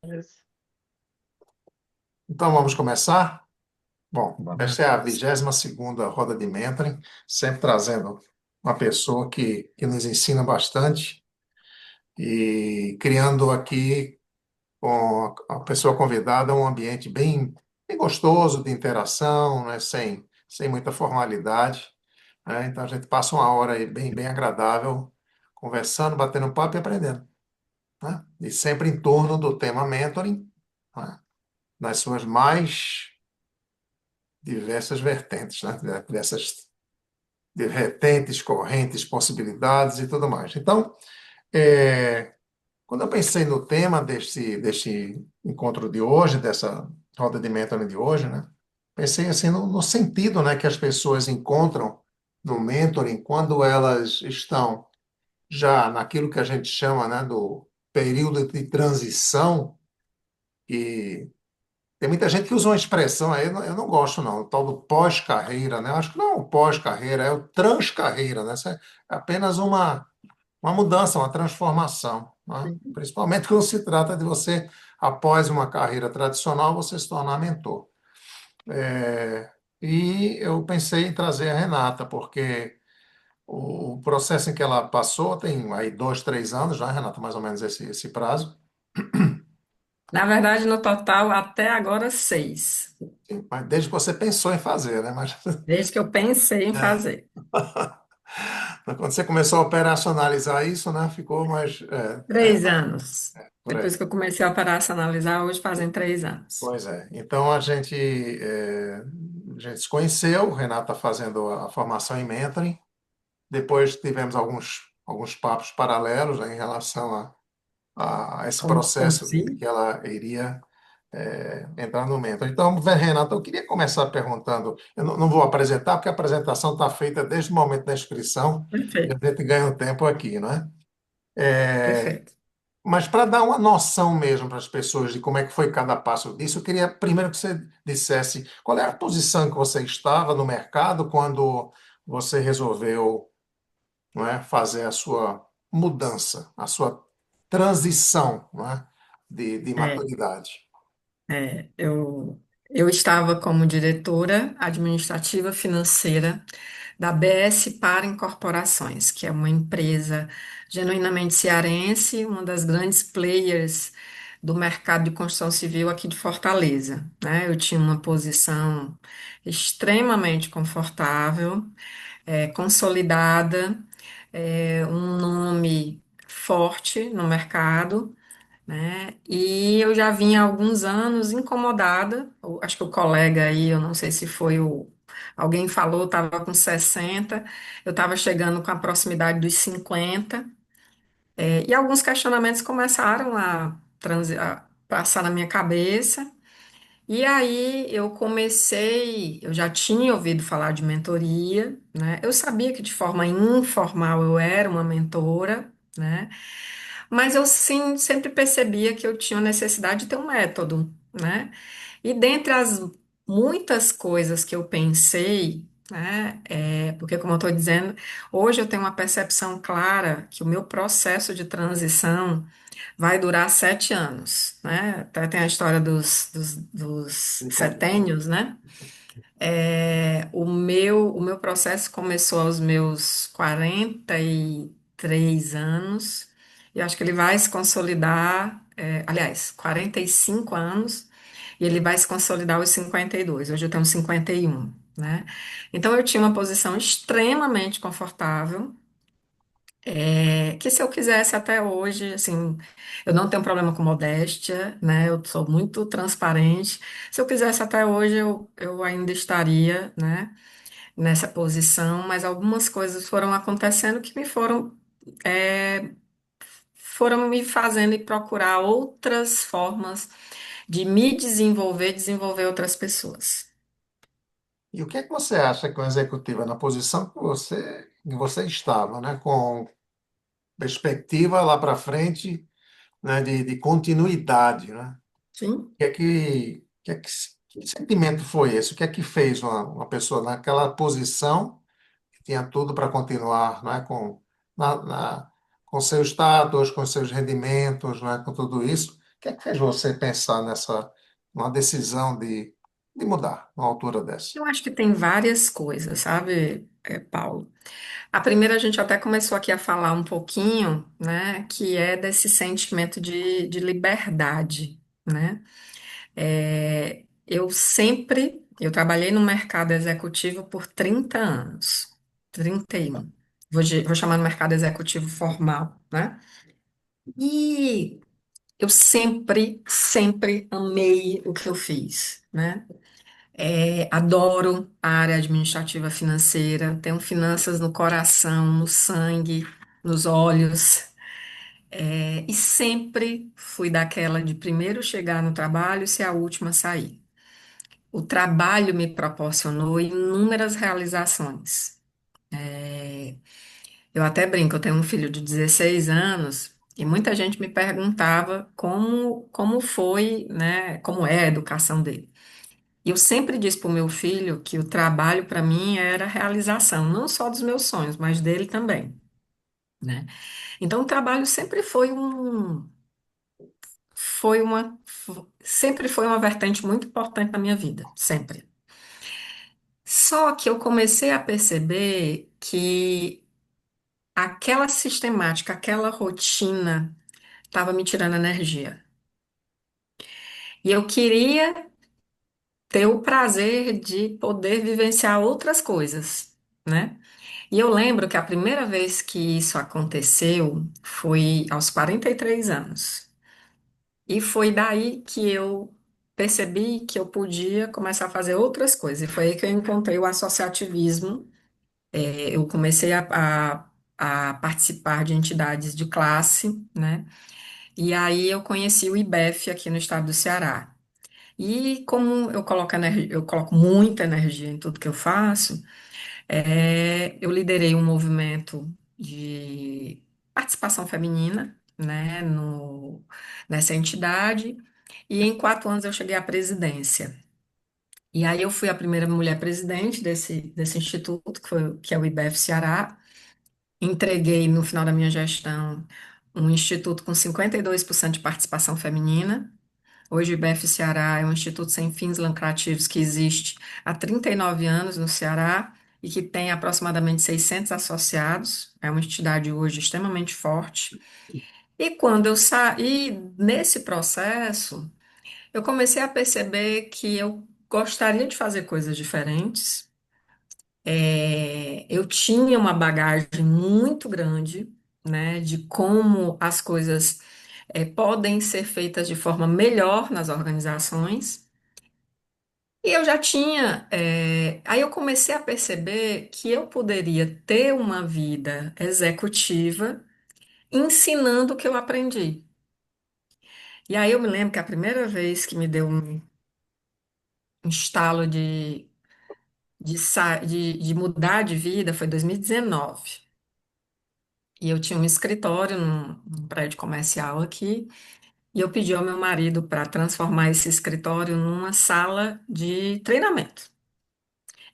Isso. Então vamos começar? Bom, Vamos. esta é a 22ª roda de mentoring, sempre trazendo uma pessoa que nos ensina bastante e criando aqui com a pessoa convidada um ambiente bem gostoso de interação, né? Sem muita formalidade, né? Então a gente passa uma hora aí bem agradável, conversando, batendo um papo e aprendendo, né? E sempre em torno do tema mentoring, né? Nas suas mais diversas vertentes, né? Diversas vertentes, correntes, possibilidades e tudo mais. Então, é, quando eu pensei no tema deste encontro de hoje, dessa roda de mentoring de hoje, né? Pensei assim no sentido, né, que as pessoas encontram no mentoring quando elas estão já naquilo que a gente chama, né, do período de transição. E tem muita gente que usa uma expressão aí, eu não gosto não, o tal do pós-carreira, né? Eu acho que não é o pós-carreira, é o transcarreira, né? Isso é apenas uma mudança, uma transformação, né? Principalmente quando se trata de você, após uma carreira tradicional, você se tornar mentor. É, e eu pensei em trazer a Renata, porque o processo em que ela passou tem aí 2, 3 anos já, Renata, mais ou menos esse prazo. Na verdade, no total, até agora, 6. Sim, mas desde que você pensou em fazer, né? Mas Desde que eu pensei em fazer. Mas quando você começou a operacionalizar isso, né, ficou mais 3 anos. por aí. Depois que eu comecei a operacionalizar, hoje fazem 3 anos. Pois é. Então a gente se conheceu, o Renato está fazendo a formação em mentoring. Depois tivemos alguns papos paralelos, né, em relação a esse Como processo de conduzir? que ela iria entrar no mentoring. Então, Renato, eu queria começar perguntando. Eu não vou apresentar, porque a apresentação está feita desde o momento da inscrição, e a Perfeito, gente ganha um tempo aqui, não é? perfeito. Mas para dar uma noção mesmo para as pessoas de como é que foi cada passo disso, eu queria primeiro que você dissesse qual é a posição que você estava no mercado quando você resolveu, não é, fazer a sua mudança, a sua transição, não é, de É, maturidade. eu estava como diretora administrativa financeira da BS para Incorporações, que é uma empresa genuinamente cearense, uma das grandes players do mercado de construção civil aqui de Fortaleza, né? Eu tinha uma posição extremamente confortável, consolidada, um nome forte no mercado, né? E eu já vinha há alguns anos incomodada. Acho que o colega aí, eu não sei se foi alguém falou, estava com 60, eu estava chegando com a proximidade dos 50, e alguns questionamentos começaram a passar na minha cabeça. E aí eu já tinha ouvido falar de mentoria, né? Eu sabia que de forma informal eu era uma mentora, né? Mas eu sim sempre percebia que eu tinha necessidade de ter um método, né? E dentre as muitas coisas que eu pensei, né, porque como eu estou dizendo, hoje eu tenho uma percepção clara que o meu processo de transição vai durar 7 anos, né? Até tem a história dos setênios, né? O meu processo começou aos meus 43 anos, e acho que ele vai se consolidar, aliás, 45 anos, e ele vai se consolidar aos 52. Hoje eu tenho 51, né? Então eu tinha uma posição extremamente confortável, que se eu quisesse até hoje, assim, eu não tenho problema com modéstia, né? Eu sou muito transparente. Se eu quisesse até hoje, eu ainda estaria, né, nessa posição, mas algumas coisas foram acontecendo que é, foram me fazendo ir procurar outras formas de me desenvolver, desenvolver outras pessoas. E o que é que você acha que uma executiva na posição que você estava, né, com perspectiva lá para frente, né, de continuidade, né? Sim. Que sentimento foi esse? O que é que fez uma pessoa naquela posição, que tinha tudo para continuar, não é? Na, na- com seu status, com seus rendimentos, não é? Com tudo isso? que é que fez você pensar nessa, uma decisão de mudar uma altura dessa? Eu acho que tem várias coisas, sabe, Paulo? A primeira a gente até começou aqui a falar um pouquinho, né, que é desse sentimento de liberdade, né? Eu trabalhei no mercado executivo por 30 anos, 31. Vou chamar no mercado executivo formal, né? E eu sempre amei o que eu fiz, né? Adoro a área administrativa financeira, tenho finanças no coração, no sangue, nos olhos. E sempre fui daquela de primeiro chegar no trabalho e ser a última a sair. O trabalho me proporcionou inúmeras realizações. Eu até brinco, eu tenho um filho de 16 anos e muita gente me perguntava como foi, né, como é a educação dele. E eu sempre disse para o meu filho que o trabalho para mim era a realização, não só dos meus sonhos, mas dele também, né? Então o trabalho sempre foi uma vertente muito importante na minha vida, sempre. Só que eu comecei a perceber que aquela sistemática, aquela rotina estava me tirando energia. E eu queria ter o prazer de poder vivenciar outras coisas, né? E eu lembro que a primeira vez que isso aconteceu foi aos 43 anos. E foi daí que eu percebi que eu podia começar a fazer outras coisas. E foi aí que eu encontrei o associativismo. Eu comecei a participar de entidades de classe, né? E aí eu conheci o IBEF aqui no estado do Ceará. E como eu coloco muita energia em tudo que eu faço, eu liderei um movimento de participação feminina, né, nessa entidade, e em 4 anos eu cheguei à presidência. E aí eu fui a primeira mulher presidente desse instituto, que é o IBEF Ceará. Entreguei no final da minha gestão um instituto com 52% de participação feminina. Hoje o IBEF Ceará é um instituto sem fins lucrativos que existe há 39 anos no Ceará e que tem aproximadamente 600 associados. É uma entidade hoje extremamente forte. E quando eu saí nesse processo, eu comecei a perceber que eu gostaria de fazer coisas diferentes. Eu tinha uma bagagem muito grande, né, de como as coisas podem ser feitas de forma melhor nas organizações. E eu já tinha. Aí eu comecei a perceber que eu poderia ter uma vida executiva ensinando o que eu aprendi. E aí eu me lembro que a primeira vez que me deu um estalo de mudar de vida foi em 2019. E eu tinha um escritório num prédio comercial aqui, e eu pedi ao meu marido para transformar esse escritório numa sala de treinamento.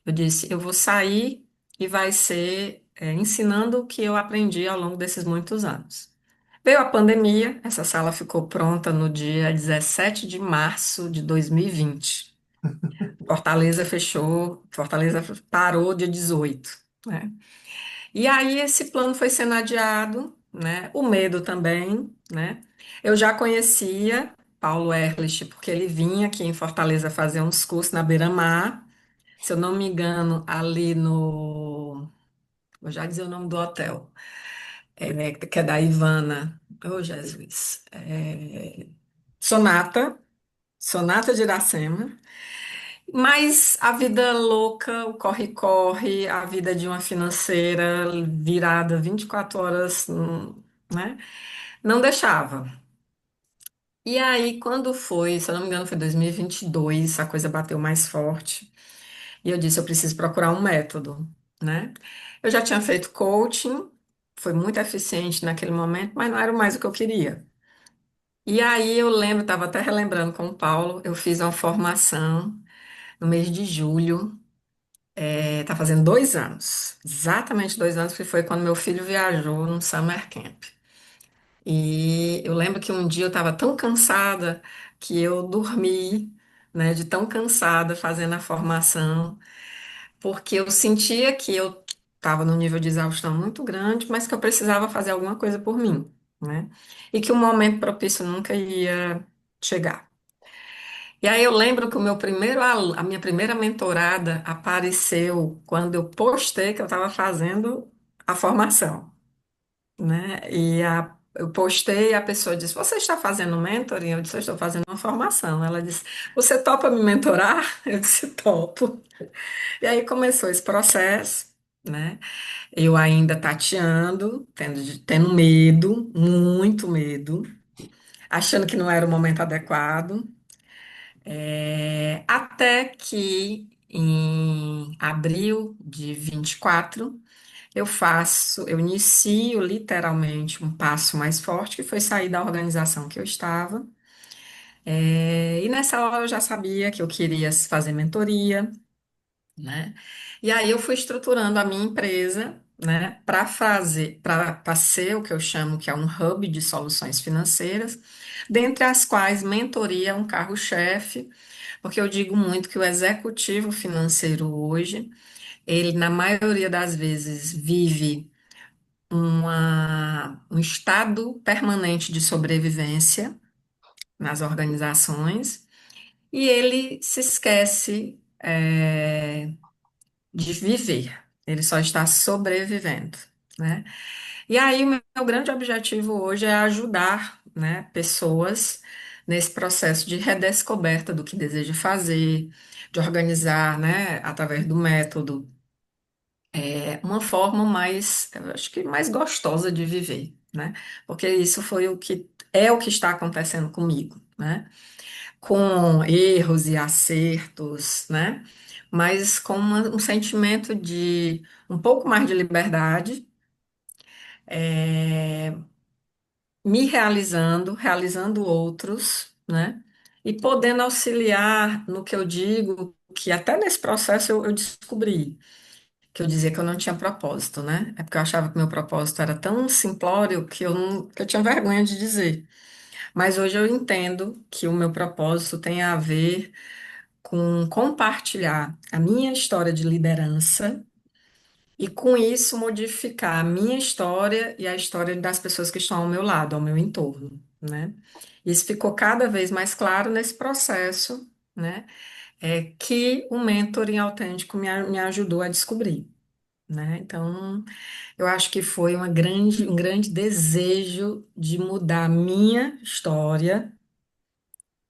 Eu disse, eu vou sair e vai ser ensinando o que eu aprendi ao longo desses muitos anos. Veio a pandemia, essa sala ficou pronta no dia 17 de março de 2020. Fortaleza fechou, Fortaleza parou dia 18, né? E aí esse plano foi sendo adiado, né? O medo também, né? Eu já conhecia Paulo Erlich, porque ele vinha aqui em Fortaleza fazer uns cursos na Beira-Mar, se eu não me engano, ali no. Vou já dizer o nome do hotel, né, que é da Ivana. Oh, Jesus. Sonata, Sonata de Iracema. Mas a vida louca, o corre-corre, a vida de uma financeira virada 24 horas, né? Não deixava. E aí, quando foi, se eu não me engano, foi 2022, a coisa bateu mais forte. E eu disse, eu preciso procurar um método, né? Eu já tinha feito coaching, foi muito eficiente naquele momento, mas não era mais o que eu queria. E aí eu lembro, estava até relembrando com o Paulo, eu fiz uma formação no mês de julho, tá fazendo 2 anos, exatamente 2 anos, que foi quando meu filho viajou num summer camp. E eu lembro que um dia eu estava tão cansada que eu dormi, né, de tão cansada fazendo a formação, porque eu sentia que eu estava num nível de exaustão muito grande, mas que eu precisava fazer alguma coisa por mim, né? E que o momento propício nunca ia chegar. E aí eu lembro que a minha primeira mentorada apareceu quando eu postei que eu estava fazendo a formação, né? Eu postei e a pessoa disse: Você está fazendo mentoring? Eu disse: Eu estou fazendo uma formação. Ela disse: Você topa me mentorar? Eu disse: Topo. E aí começou esse processo, né? Eu ainda tateando, tendo medo, muito medo, achando que não era o momento adequado. Até que em abril de 24 eu inicio literalmente um passo mais forte, que foi sair da organização que eu estava. E nessa hora eu já sabia que eu queria fazer mentoria, né? E aí eu fui estruturando a minha empresa, né, para ser o que eu chamo que é um hub de soluções financeiras, dentre as quais mentoria é um carro-chefe, porque eu digo muito que o executivo financeiro hoje, ele na maioria das vezes vive um estado permanente de sobrevivência nas organizações e ele se esquece, de viver, ele só está sobrevivendo, né? E aí, o meu grande objetivo hoje é ajudar, né, pessoas nesse processo de redescoberta do que deseja fazer, de organizar, né, através do método, uma forma mais, eu acho que mais gostosa de viver, né? Porque isso foi o que está acontecendo comigo, né? Com erros e acertos, né? Mas com um sentimento de um pouco mais de liberdade, é, me realizando, realizando outros, né? E podendo auxiliar no que eu digo, que até nesse processo eu descobri que eu dizia que eu não tinha propósito, né? É porque eu achava que meu propósito era tão simplório que que eu tinha vergonha de dizer. Mas hoje eu entendo que o meu propósito tem a ver com compartilhar a minha história de liderança e, com isso, modificar a minha história e a história das pessoas que estão ao meu lado, ao meu entorno, né? Isso ficou cada vez mais claro nesse processo, né? Que o mentoring autêntico me ajudou a descobrir, né? Então, eu acho que foi um grande desejo de mudar a minha história,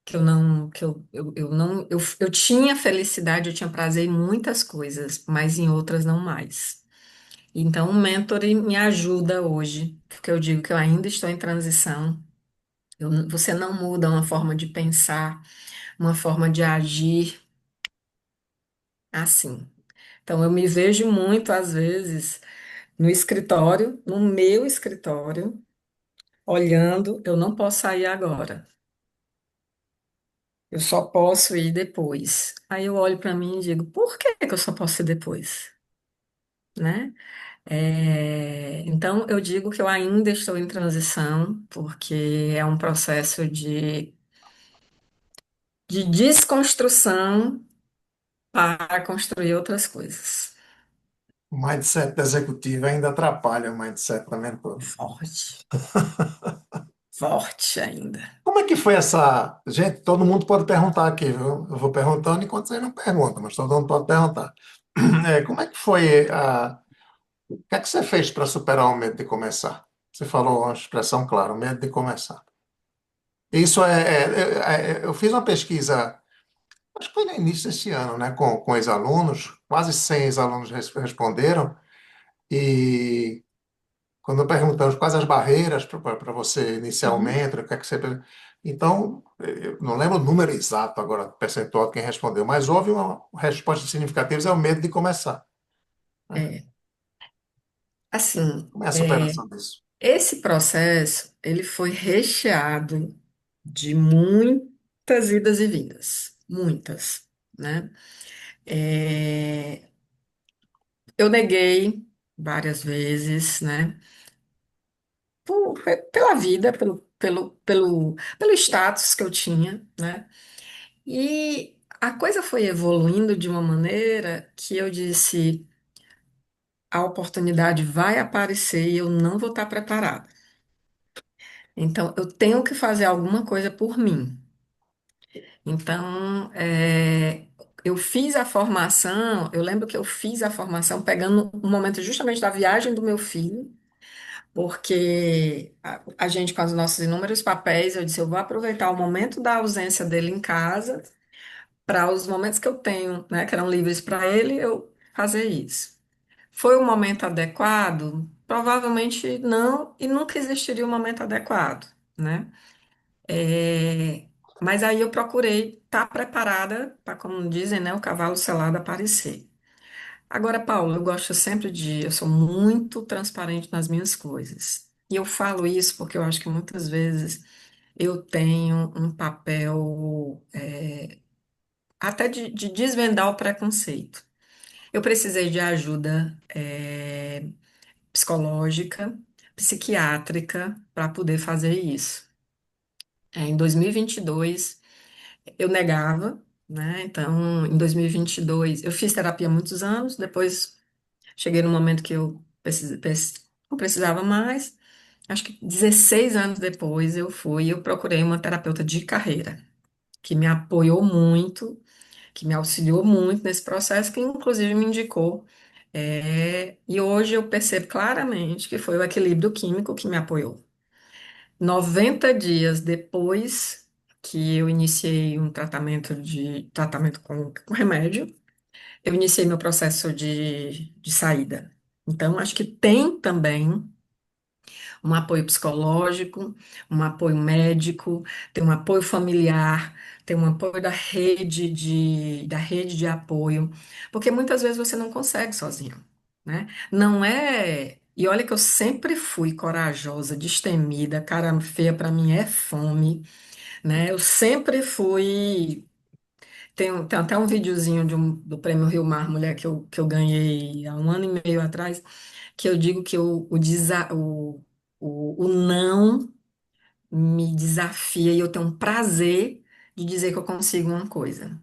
que eu não, que eu não, eu tinha felicidade, eu tinha prazer em muitas coisas, mas em outras não mais. Então, o mentoring me ajuda hoje, porque eu digo que eu ainda estou em transição. Você não muda uma forma de pensar, uma forma de agir assim. Então, eu me vejo muito, às vezes, no escritório, no meu escritório, olhando, eu não posso sair agora. Eu só posso ir depois. Aí eu olho para mim e digo, por que que eu só posso ir depois? Né? Então, eu digo que eu ainda estou em transição, porque é um processo de desconstrução para construir outras coisas. O mindset da executiva ainda atrapalha o mindset da mentora. Forte, forte ainda. Como é que foi essa. Gente, todo mundo pode perguntar aqui, viu? Eu vou perguntando enquanto vocês não perguntam, mas todo mundo pode perguntar. Como é que foi a. O que é que você fez para superar o medo de começar? Você falou uma expressão clara, o medo de começar. Isso eu fiz uma pesquisa, acho que foi no início desse ano, né, com ex-alunos, quase 100 ex-alunos responderam, e quando perguntamos quais as barreiras para você Uhum. inicialmente, o que é que você. Então, eu não lembro o número exato agora, percentual de quem respondeu, mas houve uma resposta significativa, é o medo de começar, né? É, assim, Como é a superação disso? esse processo, ele foi recheado de muitas idas e vindas, muitas, né? É, eu neguei várias vezes, né? pela vida, pelo status que eu tinha, né? E a coisa foi evoluindo de uma maneira que eu disse, a oportunidade vai aparecer e eu não vou estar preparada. Então, eu tenho que fazer alguma coisa por mim. Então, eu fiz a formação, eu lembro que eu fiz a formação pegando um momento justamente da viagem do meu filho, porque a gente, com os nossos inúmeros papéis, eu disse, eu vou aproveitar o momento da ausência dele em casa para os momentos que eu tenho, né, que eram livres para ele, eu fazer isso. Foi o momento adequado? Provavelmente não, e nunca existiria um momento adequado, né? É, mas aí eu procurei estar preparada para, como dizem, né, o cavalo selado aparecer. Agora, Paulo, eu sou muito transparente nas minhas coisas. E eu falo isso porque eu acho que muitas vezes eu tenho um papel, até de desvendar o preconceito. Eu precisei de ajuda, psicológica, psiquiátrica, para poder fazer isso. Em 2022, eu negava, né? Então, em 2022, eu fiz terapia há muitos anos, depois cheguei no momento que eu não precisava mais. Acho que 16 anos depois eu fui e eu procurei uma terapeuta de carreira, que me apoiou muito, que me auxiliou muito nesse processo, que inclusive me indicou. E hoje eu percebo claramente que foi o equilíbrio químico que me apoiou. 90 dias depois que eu iniciei um tratamento com remédio, eu iniciei meu processo de saída. Então, acho que tem também um apoio psicológico, um apoio médico, tem um apoio familiar, tem um apoio da rede de apoio, porque muitas vezes você não consegue sozinho, né? Não é. E olha que eu sempre fui corajosa, destemida, cara feia para mim é fome, né? Eu sempre fui. Tem até um videozinho do Prêmio Rio Mar Mulher que eu ganhei há um ano e meio atrás, que eu digo que o não me desafia e eu tenho um prazer de dizer que eu consigo uma coisa.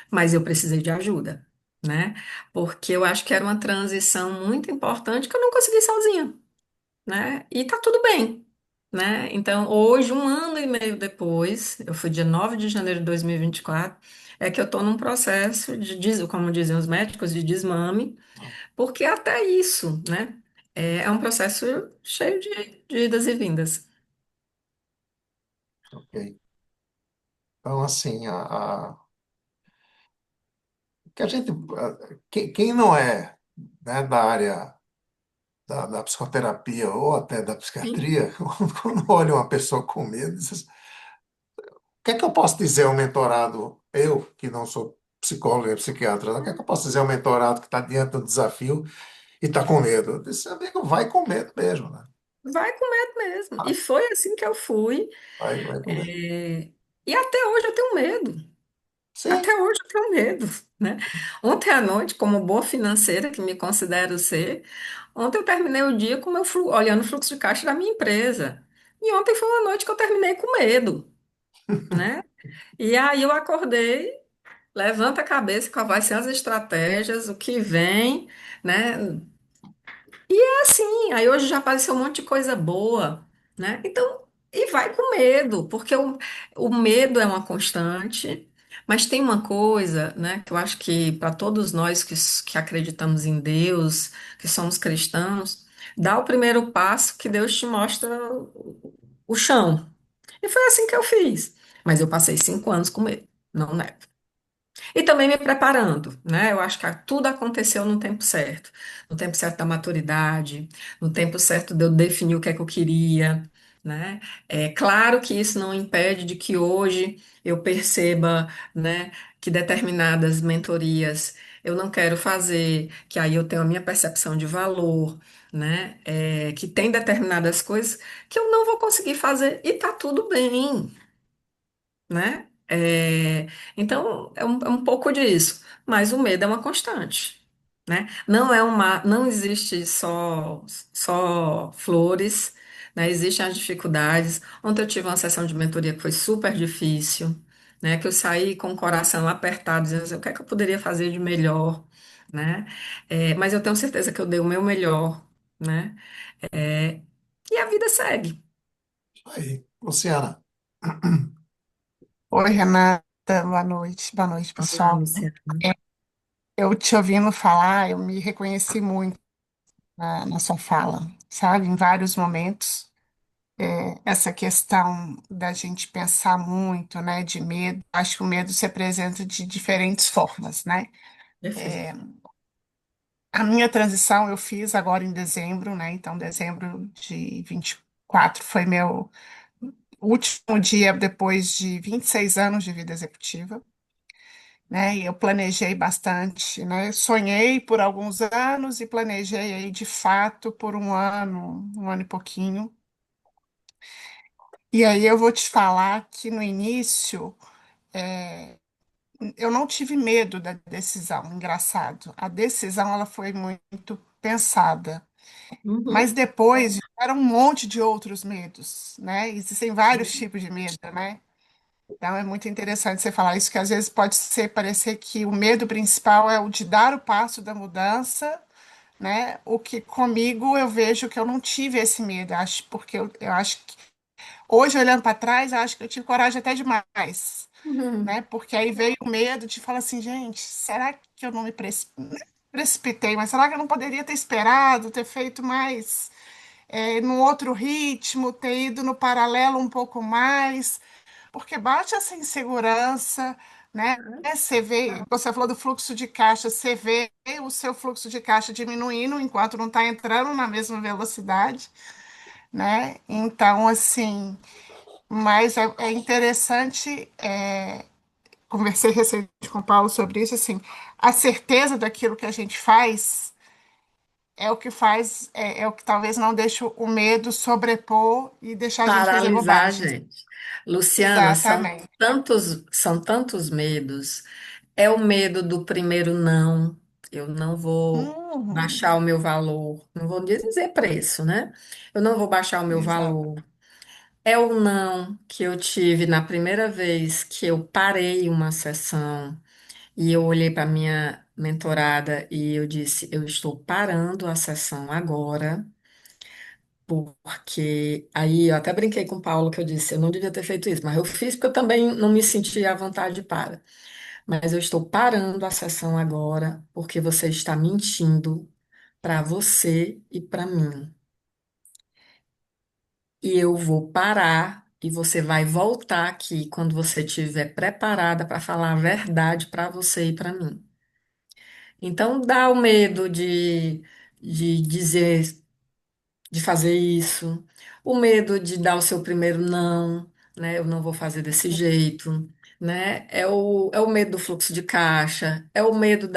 Mas eu precisei de ajuda, né? Porque eu acho que era uma transição muito importante que eu não consegui sozinha, né? E tá tudo bem, né? Então, hoje, um ano e meio depois, eu fui dia 9 de janeiro de 2024, é que eu tô num processo como dizem os médicos, de desmame, porque até isso, né? É um processo cheio de idas e vindas. Ok. Então, assim, que a gente, quem não é, né, da área da psicoterapia ou até da Sim. psiquiatria, quando olha uma pessoa com medo, diz, o que é que eu posso dizer ao mentorado, eu que não sou psicólogo e psiquiatra, né? O que é que eu posso dizer ao mentorado que está diante do desafio e está com medo? Eu disse, amigo, vai com medo mesmo, né? Vai com medo mesmo. Vai, E foi assim que eu fui. vai com medo. é, E até hoje eu tenho medo. Sim. Até hoje eu tenho medo, né? Ontem à noite, como boa financeira que me considero ser, ontem eu terminei o dia com olhando o fluxo de caixa da minha empresa. E ontem foi uma noite que eu terminei com medo, né? E aí eu acordei, levanta a cabeça, qual vai ser as estratégias, o que vem, né? Assim, aí hoje já apareceu um monte de coisa boa, né? Então, e vai com medo, porque o medo é uma constante, mas tem uma coisa, né, que eu acho que para todos nós que acreditamos em Deus, que somos cristãos, dá o primeiro passo que Deus te mostra o chão. E foi assim que eu fiz. Mas eu passei 5 anos com medo, não nego. E também me preparando, né? Eu acho que tudo aconteceu no tempo certo da maturidade, no tempo certo de eu definir o que é que eu queria, né? É claro que isso não impede de que hoje eu perceba, né, que determinadas mentorias eu não quero fazer, que aí eu tenho a minha percepção de valor, né? Que tem determinadas coisas que eu não vou conseguir fazer e tá tudo bem, né? Então, é um pouco disso, mas o medo é uma constante, né? Não existe só flores, né? Existem as dificuldades. Ontem eu tive uma sessão de mentoria que foi super difícil, né? Que eu saí com o coração apertado, dizendo assim, o que é que eu poderia fazer de melhor, né? Mas eu tenho certeza que eu dei o meu melhor, né? É, e a vida segue. Aí, Luciana. Oi, Renata, boa noite. Boa noite, Olá, pessoal. Luciana. É, Eu te ouvindo falar, eu me reconheci muito na sua fala, sabe? Em vários momentos. Essa questão da gente pensar muito, né, de medo, acho que o medo se apresenta de diferentes formas, né? Perfeito. A minha transição eu fiz agora em dezembro, né? Então, dezembro de 24 foi meu último dia depois de 26 anos de vida executiva. Né? E eu planejei bastante, né? Sonhei por alguns anos e planejei aí de fato por um ano e pouquinho. E aí eu vou te falar que no início eu não tive medo da decisão, engraçado. A decisão ela foi muito pensada, mas Uhum. depois era um monte de outros medos, né? Existem vários tipos de medo, né? Então é muito interessante você falar isso, que às vezes pode ser parecer que o medo principal é o de dar o passo da mudança, né? O que comigo eu vejo que eu não tive esse medo, acho, porque eu acho que hoje olhando para trás, eu acho que eu tive coragem até demais, Uhum. né? Porque aí veio o medo de falar assim, gente, será que eu não precipitei, mas será que eu não poderia ter esperado, ter feito mais num outro ritmo, ter ido no paralelo um pouco mais? Porque bate essa insegurança, né? Você vê, você falou do fluxo de caixa, você vê o seu fluxo de caixa diminuindo enquanto não está entrando na mesma velocidade, né? Então, assim, mas é interessante, conversei recente com o Paulo sobre isso, assim, a certeza daquilo que a gente faz é o que talvez não deixe o medo sobrepor e deixar a gente fazer Paralisar a bobagem. gente. Luciana, Exatamente. são tantos medos. É o medo do primeiro não. Eu não vou Uhum, baixar o meu valor. Não vou dizer preço, né? Eu não vou baixar o meu exato. valor. É o não que eu tive na primeira vez que eu parei uma sessão e eu olhei para minha mentorada e eu disse: eu estou parando a sessão agora. Porque aí eu até brinquei com o Paulo que eu disse, eu não devia ter feito isso, mas eu fiz porque eu também não me sentia à vontade para. Mas eu estou parando a sessão agora porque você está mentindo para você e para mim. E eu vou parar e você vai voltar aqui quando você estiver preparada para falar a verdade para você e para mim. Então dá o medo de dizer de fazer isso, o medo de dar o seu primeiro não, né? Eu não vou fazer desse jeito, né? É o medo do fluxo de caixa, é o medo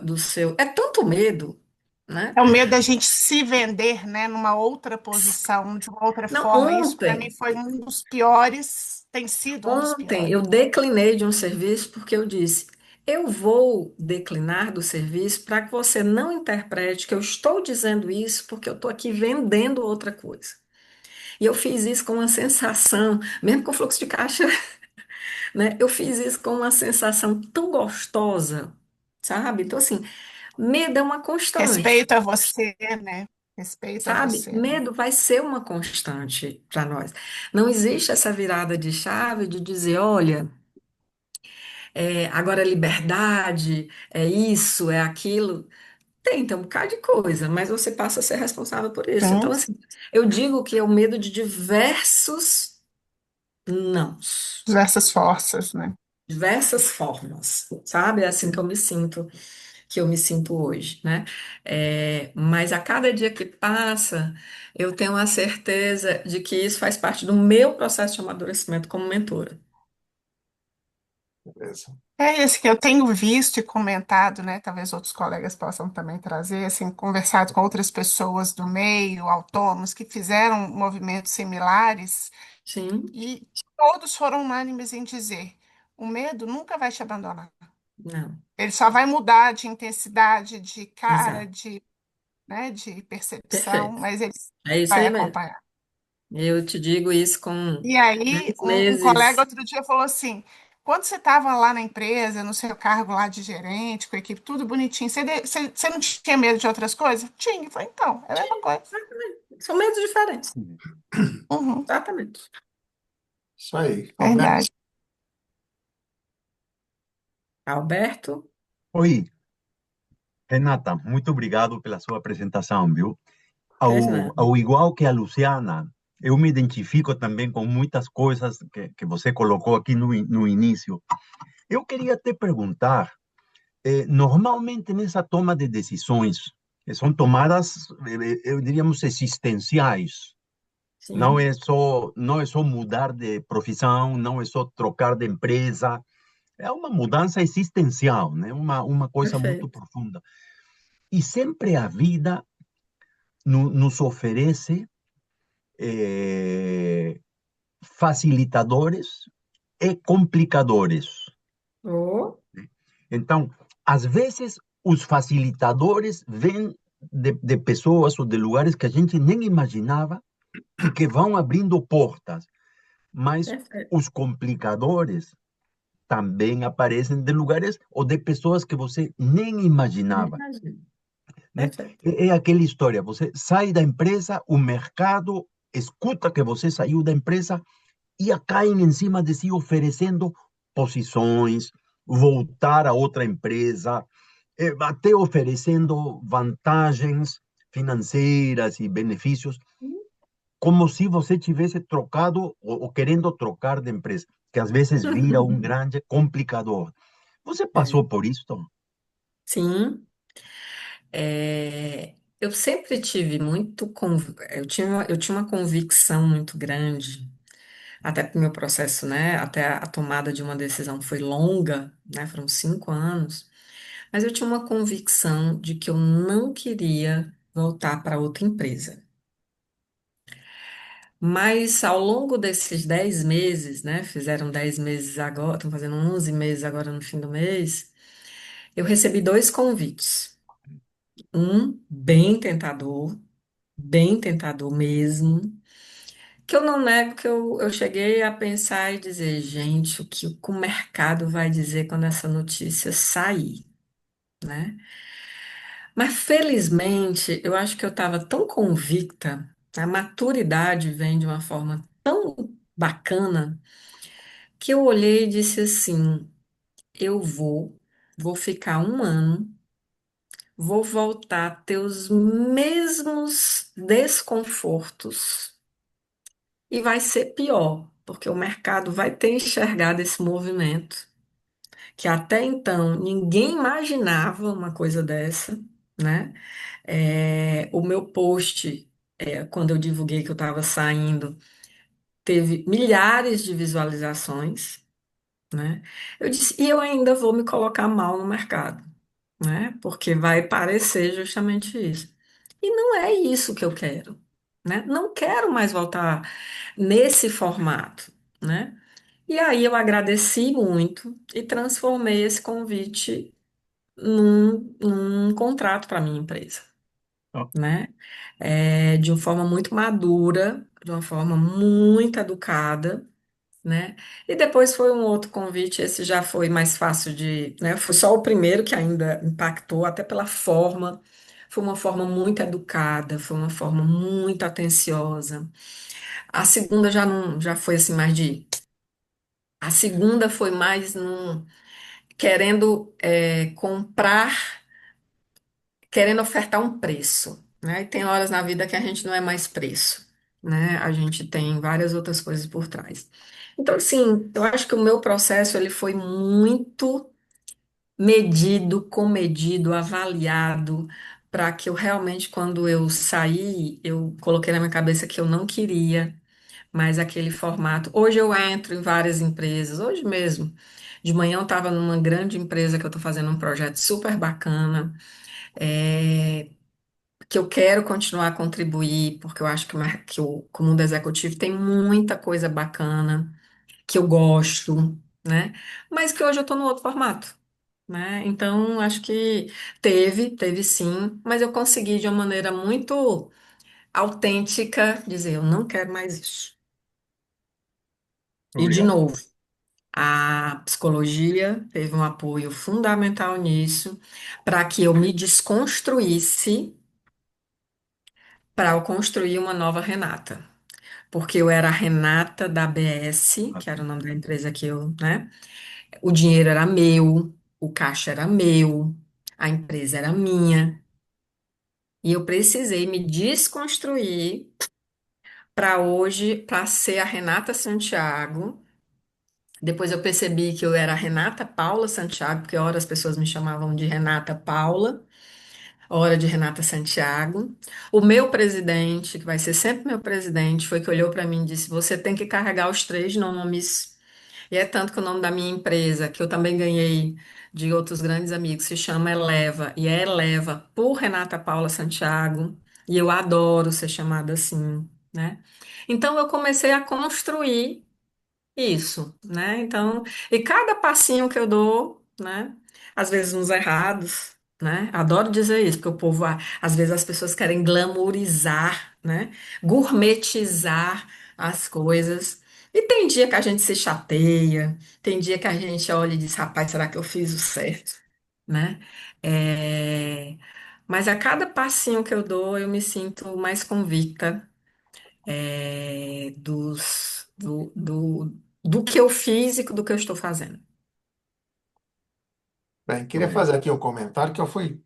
do seu, é tanto medo, né? É o medo da gente se vender, né, numa outra posição, de uma outra Não, forma. Isso, para mim, foi um dos piores, tem sido um dos ontem piores. eu declinei de um serviço porque eu disse, eu vou declinar do serviço para que você não interprete que eu estou dizendo isso porque eu estou aqui vendendo outra coisa. E eu fiz isso com uma sensação, mesmo com fluxo de caixa, né? Eu fiz isso com uma sensação tão gostosa, sabe? Então, assim, medo é uma constante, Respeito a você, né? Respeito a sabe? você, né? Medo vai ser uma constante para nós. Não existe essa virada de chave de dizer, olha, agora é liberdade, é isso, é aquilo. Tem um bocado de coisa, mas você passa a ser responsável por isso. Sim, Então, assim, eu digo que é o medo de diversos nãos. diversas forças, né? Diversas formas, sabe? É assim que eu me sinto hoje, né? Mas a cada dia que passa, eu tenho a certeza de que isso faz parte do meu processo de amadurecimento como mentora. Beleza. É esse que eu tenho visto e comentado, né? Talvez outros colegas possam também trazer, assim, conversado com outras pessoas do meio, autônomos, que fizeram movimentos similares, Sim, e todos foram unânimes em dizer: o medo nunca vai te abandonar. não, Ele só vai mudar de intensidade, de cara, exato, né, de percepção, perfeito. mas ele É isso vai aí mesmo. acompanhar. Eu te digo isso com E aí, 10 um colega meses. outro dia falou assim: quando você estava lá na empresa, no seu cargo lá de gerente, com a equipe, tudo bonitinho, você não tinha medo de outras coisas? Tinha. Eu falei, então, é a mesma coisa. São medos diferentes. Uhum, Exatamente. Isso aí. Alberto, verdade. Alberto, Oi, Renata, muito obrigado pela sua apresentação, viu? pois não. Ao igual que a Luciana, eu me identifico também com muitas coisas que você colocou aqui no início. Eu queria te perguntar, normalmente nessa toma de decisões, que são tomadas, eu diríamos, existenciais, Sim, não é só mudar de profissão, não é só trocar de empresa, é uma mudança existencial, né? Uma coisa muito perfeito. profunda. E sempre a vida nos oferece eh, facilitadores e complicadores. Oh, Então, às vezes, os facilitadores vêm de pessoas ou de lugares que a gente nem imaginava e que vão abrindo portas, mas perfeito. os complicadores também aparecem de lugares ou de pessoas que você nem imaginava. Imagina. Né? Perfeito. É aquela história, você sai da empresa, o mercado escuta que você saiu da empresa e caem em cima de si oferecendo posições, voltar a outra empresa, até oferecendo vantagens financeiras e benefícios, como se você tivesse trocado ou querendo trocar de empresa, que às vezes vira um grande complicador. Você É, passou por isso? sim, eu sempre tive eu tinha uma convicção muito grande, até porque o meu processo, né, até a tomada de uma decisão foi longa, né, foram 5 anos, mas eu tinha uma convicção de que eu não queria voltar para outra empresa. Mas ao longo desses 10 meses, né, fizeram 10 meses agora, estão fazendo 11 meses agora no fim do mês, eu recebi dois convites. Um bem tentador mesmo, que eu não nego que eu cheguei a pensar e dizer, gente, o que o mercado vai dizer quando essa notícia sair, né? Mas felizmente, eu acho que eu estava tão convicta, a maturidade vem de uma forma tão bacana, que eu olhei e disse assim, eu vou ficar um ano, vou voltar a ter os mesmos desconfortos e vai ser pior, porque o mercado vai ter enxergado esse movimento, que até então ninguém imaginava uma coisa dessa, né? O meu post, quando eu divulguei que eu estava saindo, teve milhares de visualizações, né? Eu disse, e eu ainda vou me colocar mal no mercado, né? Porque vai parecer justamente isso. E não é isso que eu quero, né? Não quero mais voltar nesse formato, né? E aí eu agradeci muito e transformei esse convite num contrato para minha empresa, né? De uma forma muito madura, de uma forma muito educada, né? E depois foi um outro convite, esse já foi mais fácil de, né? Foi só o primeiro que ainda impactou, até pela forma. Foi uma forma muito educada, foi uma forma muito atenciosa. A segunda já não, já foi assim mais de, a segunda foi mais querendo comprar, querendo ofertar um preço, né? E tem horas na vida que a gente não é mais preço, né? A gente tem várias outras coisas por trás. Então, assim, eu acho que o meu processo ele foi muito medido, comedido, avaliado, para que eu realmente, quando eu saí, eu coloquei na minha cabeça que eu não queria mais aquele formato. Hoje eu entro em várias empresas, hoje mesmo. De manhã eu estava numa grande empresa que eu estou fazendo um projeto super bacana, é, que eu quero continuar a contribuir, porque eu acho que o mundo executivo tem muita coisa bacana que eu gosto, né? Mas que hoje eu estou no outro formato, né? Então, acho que teve sim, mas eu consegui de uma maneira muito autêntica, dizer, eu não quero mais isso. E, de Obrigado. novo, a psicologia teve um apoio fundamental nisso, para que eu me desconstruísse, para eu construir uma nova Renata. Porque eu era a Renata da ABS, que era o nome da empresa que eu, né? O dinheiro era meu, o caixa era meu, a empresa era minha. E eu precisei me desconstruir para hoje, para ser a Renata Santiago. Depois eu percebi que eu era a Renata Paula Santiago, porque ora as pessoas me chamavam de Renata Paula, ora de Renata Santiago. O meu presidente, que vai ser sempre meu presidente, foi que olhou para mim e disse: Você tem que carregar os três nomes. E é tanto que o nome da minha empresa, que eu também ganhei de outros grandes amigos, se chama Eleva, e é Eleva por Renata Paula Santiago, e eu adoro ser chamada assim, né? Então eu comecei a construir isso, né? Então, e cada passinho que eu dou, né? Às vezes uns errados, né? Adoro dizer isso, porque o povo, às vezes as pessoas querem glamourizar, né? Gourmetizar as coisas. E tem dia que a gente se chateia, tem dia que a gente olha e diz, rapaz, será que eu fiz o certo, né? É, Mas a cada passinho que eu dou, eu me sinto mais convicta do que eu fiz e do que eu estou fazendo. Bem, queria Muito fazer aqui um comentário que eu fui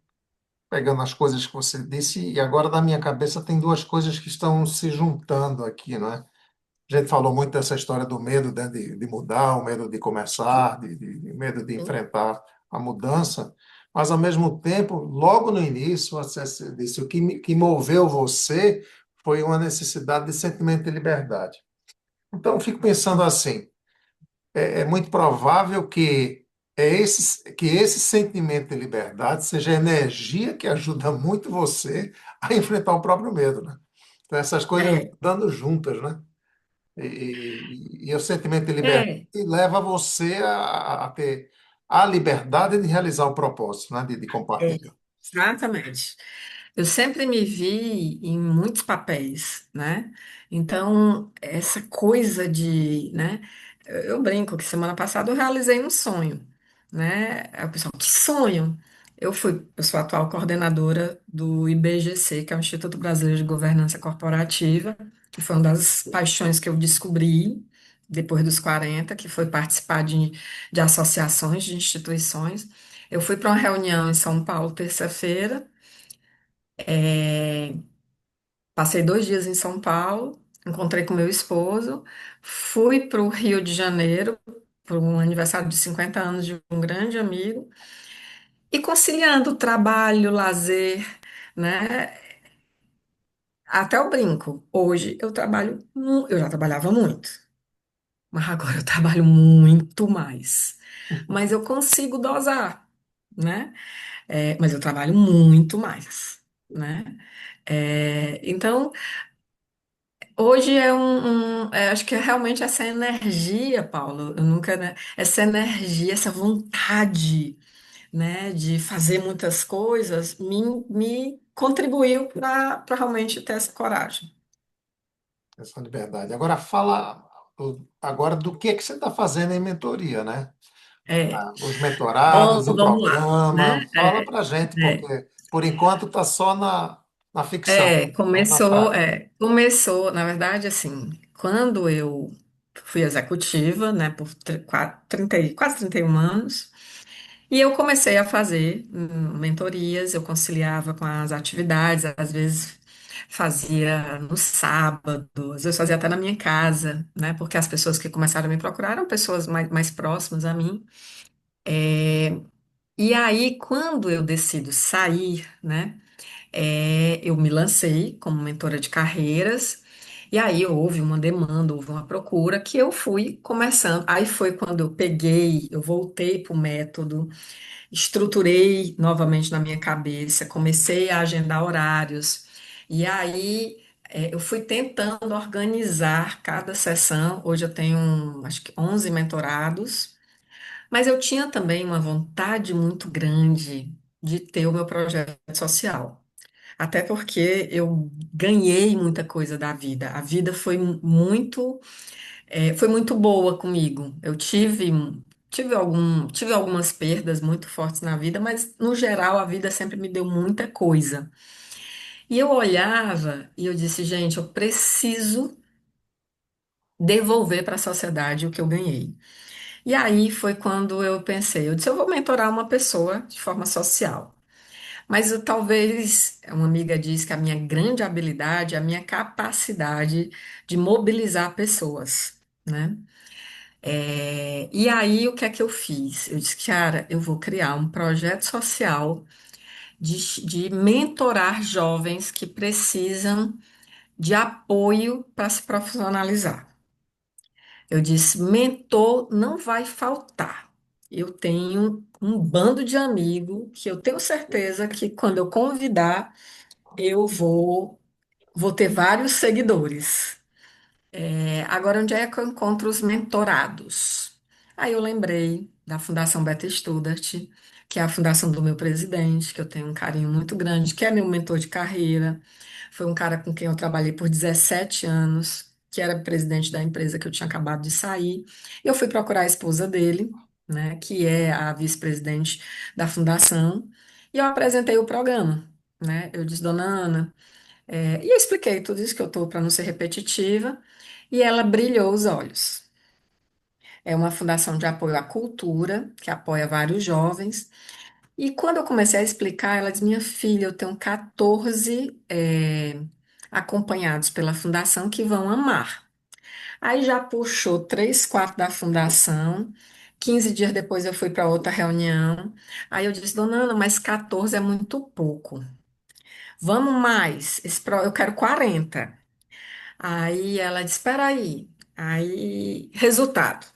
pegando as coisas que você disse e agora na minha cabeça tem duas coisas que estão se juntando aqui, né? A gente falou muito dessa história do medo, né, de mudar, o medo de começar, de medo de Sim. enfrentar a mudança, mas ao mesmo tempo, logo no início, você disse, o que, que moveu você foi uma necessidade de sentimento de liberdade. Então, eu fico pensando assim, é muito provável que esse sentimento de liberdade seja a energia que ajuda muito você a enfrentar o próprio medo, né? Então, essas coisas vão É, dando juntas, né? E o sentimento de liberdade é, leva você a ter a liberdade de realizar o propósito, né? De é, compartilhar. exatamente. Eu sempre me vi em muitos papéis, né? Então, essa coisa de, né? Eu brinco que semana passada eu realizei um sonho, né? Aí o pessoal, que sonho? Eu sou a atual coordenadora do IBGC, que é o Instituto Brasileiro de Governança Corporativa, que foi uma das paixões que eu descobri depois dos 40, que foi participar de associações, de instituições. Eu fui para uma reunião em São Paulo terça-feira. É, Passei 2 dias em São Paulo, encontrei com meu esposo, fui para o Rio de Janeiro, para um aniversário de 50 anos de um grande amigo, e conciliando trabalho, lazer, né? Até o brinco. Hoje eu trabalho, eu já trabalhava muito, mas agora eu trabalho muito mais. Mas eu consigo dosar, né? Mas eu trabalho muito mais, né? Então, hoje acho que é realmente essa energia, Paulo, eu nunca, né, essa energia, essa vontade, né, de fazer muitas coisas, me contribuiu para realmente ter essa coragem. Essa liberdade. Agora fala agora do que você está fazendo em mentoria, né? É, Os mentorados, bom, o vamos lá, programa. né? Fala para gente, É, porque por enquanto está só na ficção, na prática. começou, na verdade, assim, quando eu fui executiva, né, por 30, quase 31 anos. E eu comecei a fazer mentorias, eu conciliava com as atividades, às vezes fazia no sábado, às vezes fazia até na minha casa, né? Porque as pessoas que começaram a me procurar eram pessoas mais próximas a mim. E aí, quando eu decido sair, né? Eu me lancei como mentora de carreiras. E aí houve uma demanda, houve uma procura que eu fui começando. Aí foi quando eu voltei para o método, estruturei novamente na minha cabeça, comecei a agendar horários, e aí eu fui tentando organizar cada sessão. Hoje eu tenho, acho que 11 mentorados, mas eu tinha também uma vontade muito grande de ter o meu projeto social. Até porque eu ganhei muita coisa da vida. A vida foi muito boa comigo. Tive algumas perdas muito fortes na vida, mas no geral a vida sempre me deu muita coisa. E eu olhava e eu disse, gente, eu preciso devolver para a sociedade o que eu ganhei. E aí foi quando eu pensei, eu disse, eu vou mentorar uma pessoa de forma social. Mas talvez, uma amiga diz que a minha grande habilidade é a minha capacidade de mobilizar pessoas, né? E aí, o que é que eu fiz? Eu disse, cara, eu vou criar um projeto social de mentorar jovens que precisam de apoio para se profissionalizar. Eu disse, mentor não vai faltar. Eu tenho um bando de amigos que eu tenho certeza que quando eu convidar, eu vou ter vários seguidores. Agora, onde é que eu encontro os mentorados? Aí eu lembrei da Fundação Beta Studart, que é a fundação do meu presidente, que eu tenho um carinho muito grande, que é meu mentor de carreira. Foi um cara com quem eu trabalhei por 17 anos, que era presidente da empresa que eu tinha acabado de sair. E eu fui procurar a esposa dele, né, que é a vice-presidente da fundação, e eu apresentei o programa. Né? Eu disse, dona Ana, e eu expliquei tudo isso que eu estou para não ser repetitiva, e ela brilhou os olhos. É uma fundação de apoio à cultura, que apoia vários jovens. E quando eu comecei a explicar, ela disse: Minha filha, eu tenho 14 acompanhados pela fundação que vão amar. Aí já puxou três, quatro da fundação. 15 dias depois eu fui para outra reunião. Aí eu disse: Dona Ana, mas 14 é muito pouco. Vamos mais. Eu quero 40. Aí ela disse: Espera aí. Aí, resultado,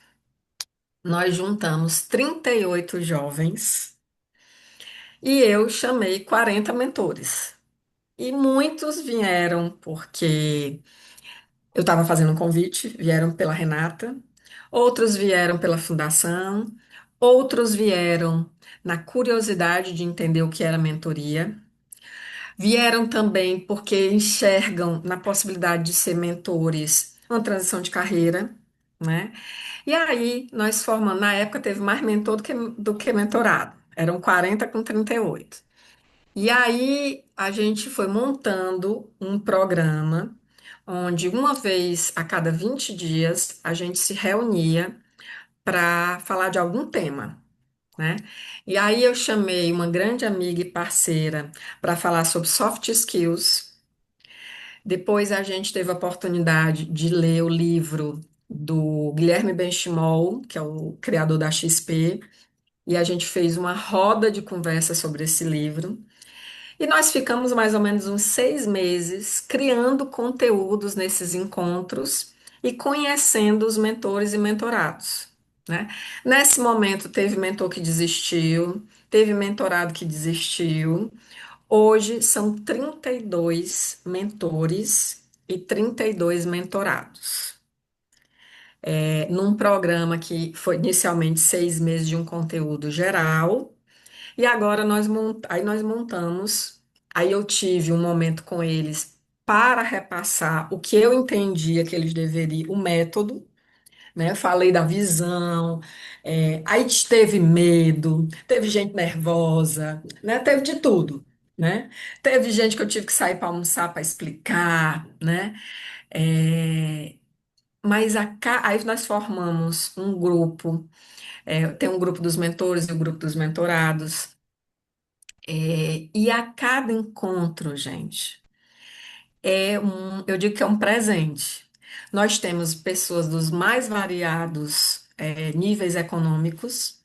nós juntamos 38 jovens e eu chamei 40 mentores. E muitos vieram porque eu estava fazendo um convite, vieram pela Renata, outros vieram pela fundação, outros vieram na curiosidade de entender o que era mentoria, vieram também porque enxergam na possibilidade de ser mentores uma transição de carreira, né? E aí, nós formamos, na época teve mais mentor do que mentorado. Eram 40 com 38. E aí, a gente foi montando um programa onde uma vez a cada 20 dias a gente se reunia para falar de algum tema, né? E aí eu chamei uma grande amiga e parceira para falar sobre soft skills. Depois a gente teve a oportunidade de ler o livro do Guilherme Benchimol, que é o criador da XP, e a gente fez uma roda de conversa sobre esse livro. E nós ficamos mais ou menos uns 6 meses criando conteúdos nesses encontros e conhecendo os mentores e mentorados, né? Nesse momento, teve mentor que desistiu, teve mentorado que desistiu. Hoje são 32 mentores e 32 mentorados. Num programa que foi inicialmente 6 meses de um conteúdo geral, e agora aí nós montamos. Aí eu tive um momento com eles para repassar o que eu entendia que eles deveriam, o método, né? Eu falei da visão, aí teve medo, teve gente nervosa, né? Teve de tudo, né? Teve gente que eu tive que sair para almoçar para explicar, né? É, mas aí nós formamos um grupo, tem um grupo dos mentores e o grupo dos mentorados, e a cada encontro, gente, eu digo que é um presente. Nós temos pessoas dos mais variados níveis econômicos.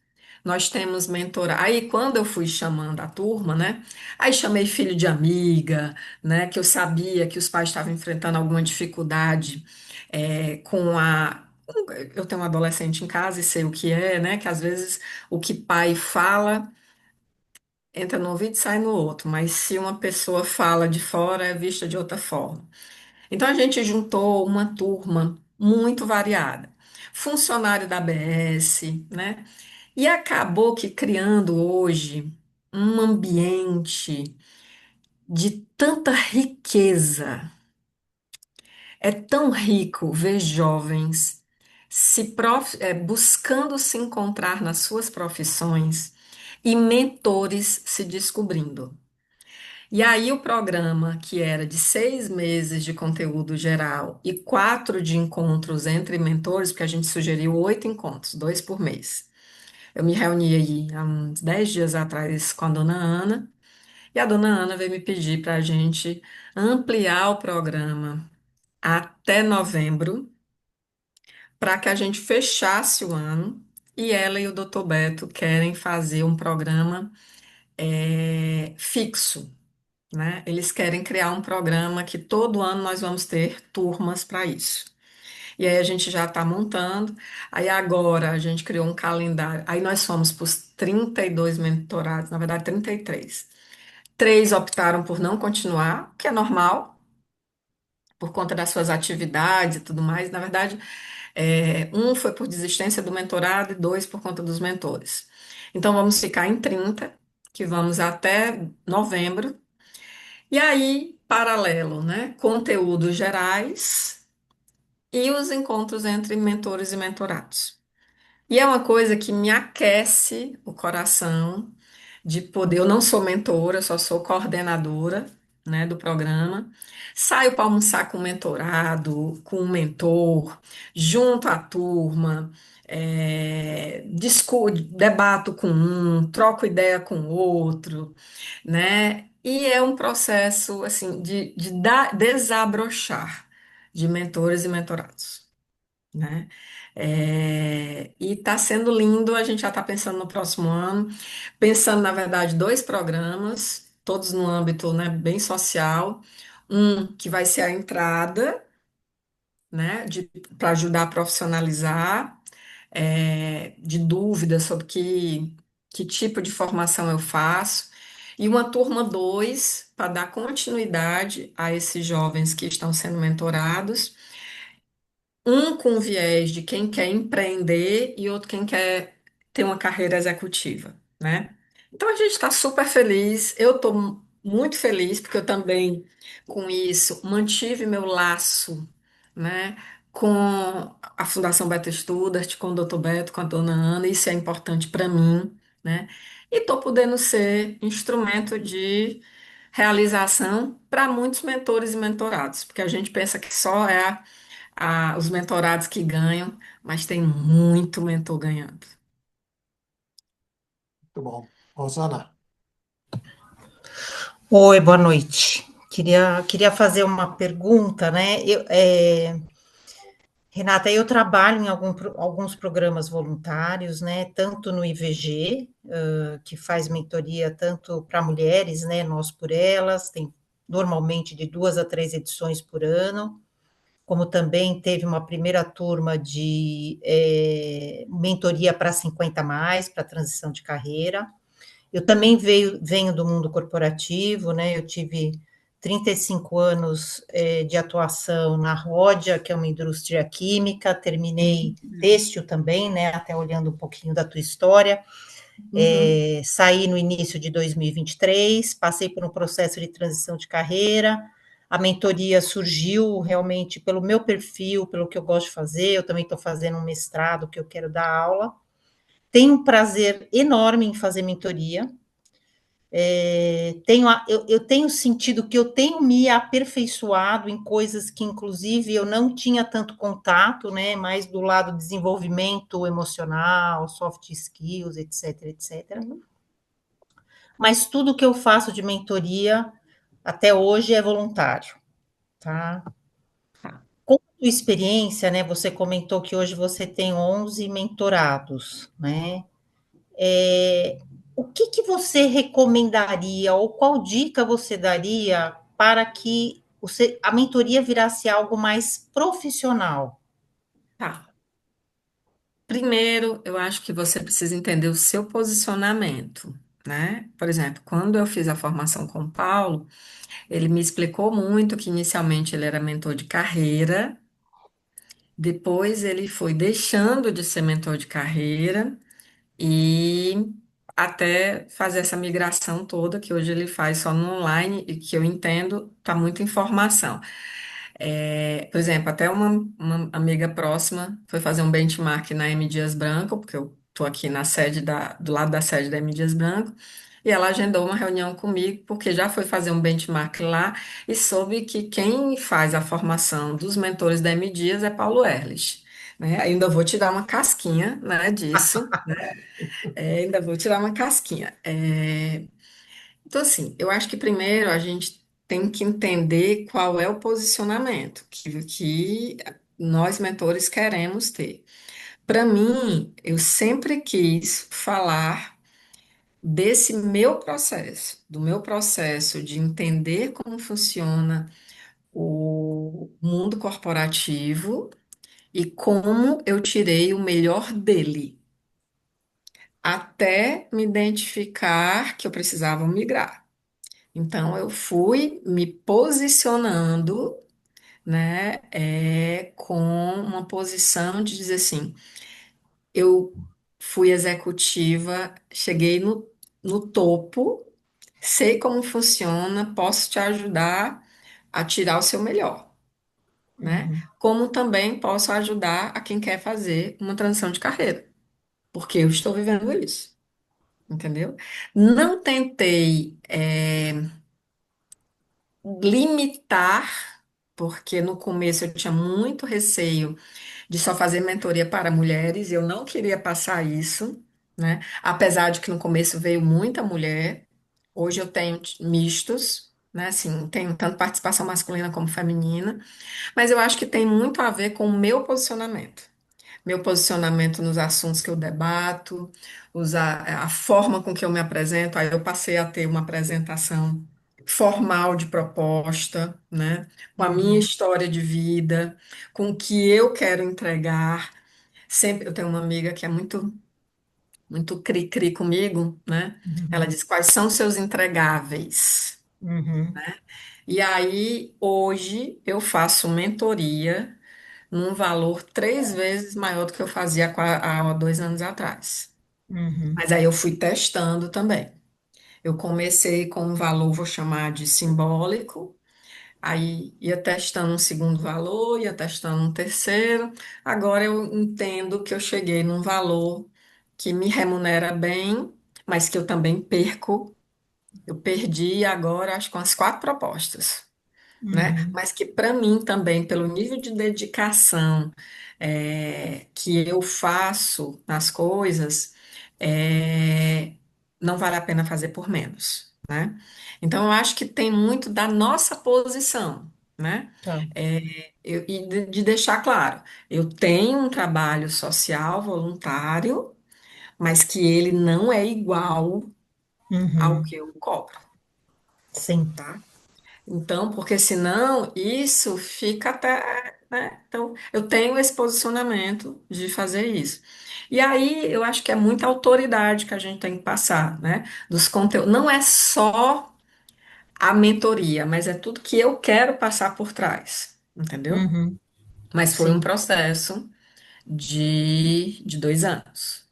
Nós temos mentora. Aí, quando eu fui chamando a turma, né? Aí chamei filho de amiga, né? Que eu sabia que os pais estavam enfrentando alguma dificuldade com a. Eu tenho um adolescente em casa e sei o que é, né? Que às vezes o que pai fala entra no ouvido e sai no outro, mas se uma pessoa fala de fora, é vista de outra forma. Então a gente juntou uma turma muito variada, funcionário da ABS, né? E acabou que criando hoje um ambiente de tanta riqueza. É tão rico ver jovens buscando se encontrar nas suas profissões e mentores se descobrindo. E aí, o programa, que era de 6 meses de conteúdo geral e 4 de encontros entre mentores, porque a gente sugeriu 8 encontros, 2 por mês. Eu me reuni aí há uns 10 dias atrás com a dona Ana, e a dona Ana veio me pedir para a gente ampliar o programa até novembro, para que a gente fechasse o ano. E ela e o Dr. Beto querem fazer um programa fixo, né? Eles querem criar um programa que todo ano nós vamos ter turmas para isso. E aí a gente já está montando. Aí agora a gente criou um calendário. Aí nós fomos para os 32 mentorados, na verdade 33. Três optaram por não continuar, que é normal, por conta das suas atividades e tudo mais. Na verdade, um foi por desistência do mentorado e dois por conta dos mentores. Então vamos ficar em 30, que vamos até novembro. E aí, paralelo, né? Conteúdos gerais e os encontros entre mentores e mentorados. E é uma coisa que me aquece o coração de poder. Eu não sou mentora, só sou coordenadora, né, do programa. Saio para almoçar com o mentorado, com o mentor, junto à turma, debato com um, troco ideia com o outro, né? E é um processo assim de desabrochar de mentores e mentorados, né? E está sendo lindo, a gente já está pensando no próximo ano, pensando, na verdade, dois programas, todos no âmbito, né, bem social. Um que vai ser a entrada, né, para ajudar a profissionalizar, de dúvidas sobre que tipo de formação eu faço. E uma turma 2 para dar continuidade a esses jovens que estão sendo mentorados, um com viés de quem quer empreender e outro quem quer ter uma carreira executiva, né? Então a gente está super feliz. Eu estou muito feliz porque eu também, com isso, mantive meu laço, né, com a Fundação Beto Studart, com o Dr. Beto, com a Dona Ana. Isso é importante para mim, né? E estou podendo ser instrumento de realização para muitos mentores e mentorados, porque a gente pensa que só é os mentorados que ganham, mas tem muito mentor ganhando. Muito bom. Rosana, Oi, boa noite. Queria fazer uma pergunta, né? Renata, eu trabalho em alguns programas voluntários, né? Tanto no IVG, que faz mentoria tanto para mulheres, né? Nós por Elas, tem normalmente de 2 a 3 edições por ano, como também teve uma primeira turma de mentoria para 50 mais, para transição de carreira. Eu também venho do mundo corporativo, né? Eu tive 35 anos de atuação na Ródia, que é uma indústria química, terminei têxtil também, né? Até olhando um pouquinho da tua história. Uhum. Saí no início de 2023, passei por um processo de transição de carreira. A mentoria surgiu realmente pelo meu perfil, pelo que eu gosto de fazer. Eu também estou fazendo um mestrado que eu quero dar aula. Tenho um prazer enorme em fazer mentoria. Eu tenho sentido que eu tenho me aperfeiçoado em coisas que, inclusive, eu não tinha tanto contato, né? Mais do lado do desenvolvimento emocional, soft skills, etc, etc. Mas tudo que eu faço de mentoria até hoje é voluntário, tá? Tá. Com a tua experiência, né? Você comentou que hoje você tem 11 mentorados, né? O que você recomendaria ou qual dica você daria para que a mentoria virasse algo mais profissional? Tá. Primeiro, eu acho que você precisa entender o seu posicionamento, né? Por exemplo, quando eu fiz a formação com o Paulo, ele me explicou muito que inicialmente ele era mentor de carreira, depois ele foi deixando de ser mentor de carreira e até fazer essa migração toda, que hoje ele faz só no online e que eu entendo, tá muita informação. Por exemplo, até uma amiga próxima foi fazer um benchmark na M. Dias Branco, porque eu estou aqui na sede do lado da sede da M. Dias Branco, e ela agendou uma reunião comigo, porque já foi fazer um benchmark lá e soube que quem faz a formação dos mentores da M. Dias é Paulo Ehrlich. Né? Ainda vou tirar uma casquinha, né, disso, ainda vou tirar uma casquinha. Então, assim, eu acho que primeiro a gente tem que entender qual é o posicionamento que nós, mentores, queremos ter. Para mim, eu sempre quis falar desse meu processo, do meu processo de entender como funciona o mundo corporativo e como eu tirei o melhor dele, até me identificar que eu precisava migrar. Então, eu fui me posicionando, né, com uma posição de dizer assim, eu fui executiva, cheguei no topo, sei como funciona, posso te ajudar a tirar o seu melhor, né? Uhum, Como também posso ajudar a quem quer fazer uma transição de carreira, porque eu estou vivendo isso, entendeu? Não tentei, limitar, porque no começo eu tinha muito receio de só fazer mentoria para mulheres, e eu não queria passar isso, né? Apesar de que no começo veio muita mulher, hoje eu tenho mistos, né? Assim, tenho tanto participação masculina como feminina, mas eu acho que tem muito a ver com o meu posicionamento. Meu posicionamento nos assuntos que eu debato, a forma com que eu me apresento. Aí eu passei a ter uma apresentação formal de proposta, né? Com a minha uhum, história de vida, com o que eu quero entregar. Sempre eu tenho uma amiga que é muito cri-cri comigo, né? Ela uhum, diz quais são os seus entregáveis. uhum, E aí, hoje, eu faço mentoria num valor 3 vezes maior do que eu fazia há 2 anos atrás. uhum, Mas aí eu fui testando também. Eu comecei com um valor, vou chamar de simbólico, aí ia testando um segundo valor, ia testando um terceiro. Agora eu entendo que eu cheguei num valor que me remunera bem, mas que eu também perco. Eu perdi agora, acho que umas 4 propostas, né? uhum, Mas que para mim também, pelo nível de dedicação que eu faço nas coisas, é, não vale a pena fazer por menos, né? Então, eu acho que tem muito da nossa posição, né? tá, E de deixar claro, eu tenho um trabalho social voluntário, mas que ele não é igual ao uhum, que eu cobro, sim, tá? Então, porque senão isso fica até, né? Então, eu tenho esse posicionamento de fazer isso. E aí, eu acho que é muita autoridade que a gente tem que passar, né? Dos conteúdos. Não é só a mentoria, mas é tudo que eu quero passar por trás, entendeu? uhum, Mas foi um sim, processo de 2 anos,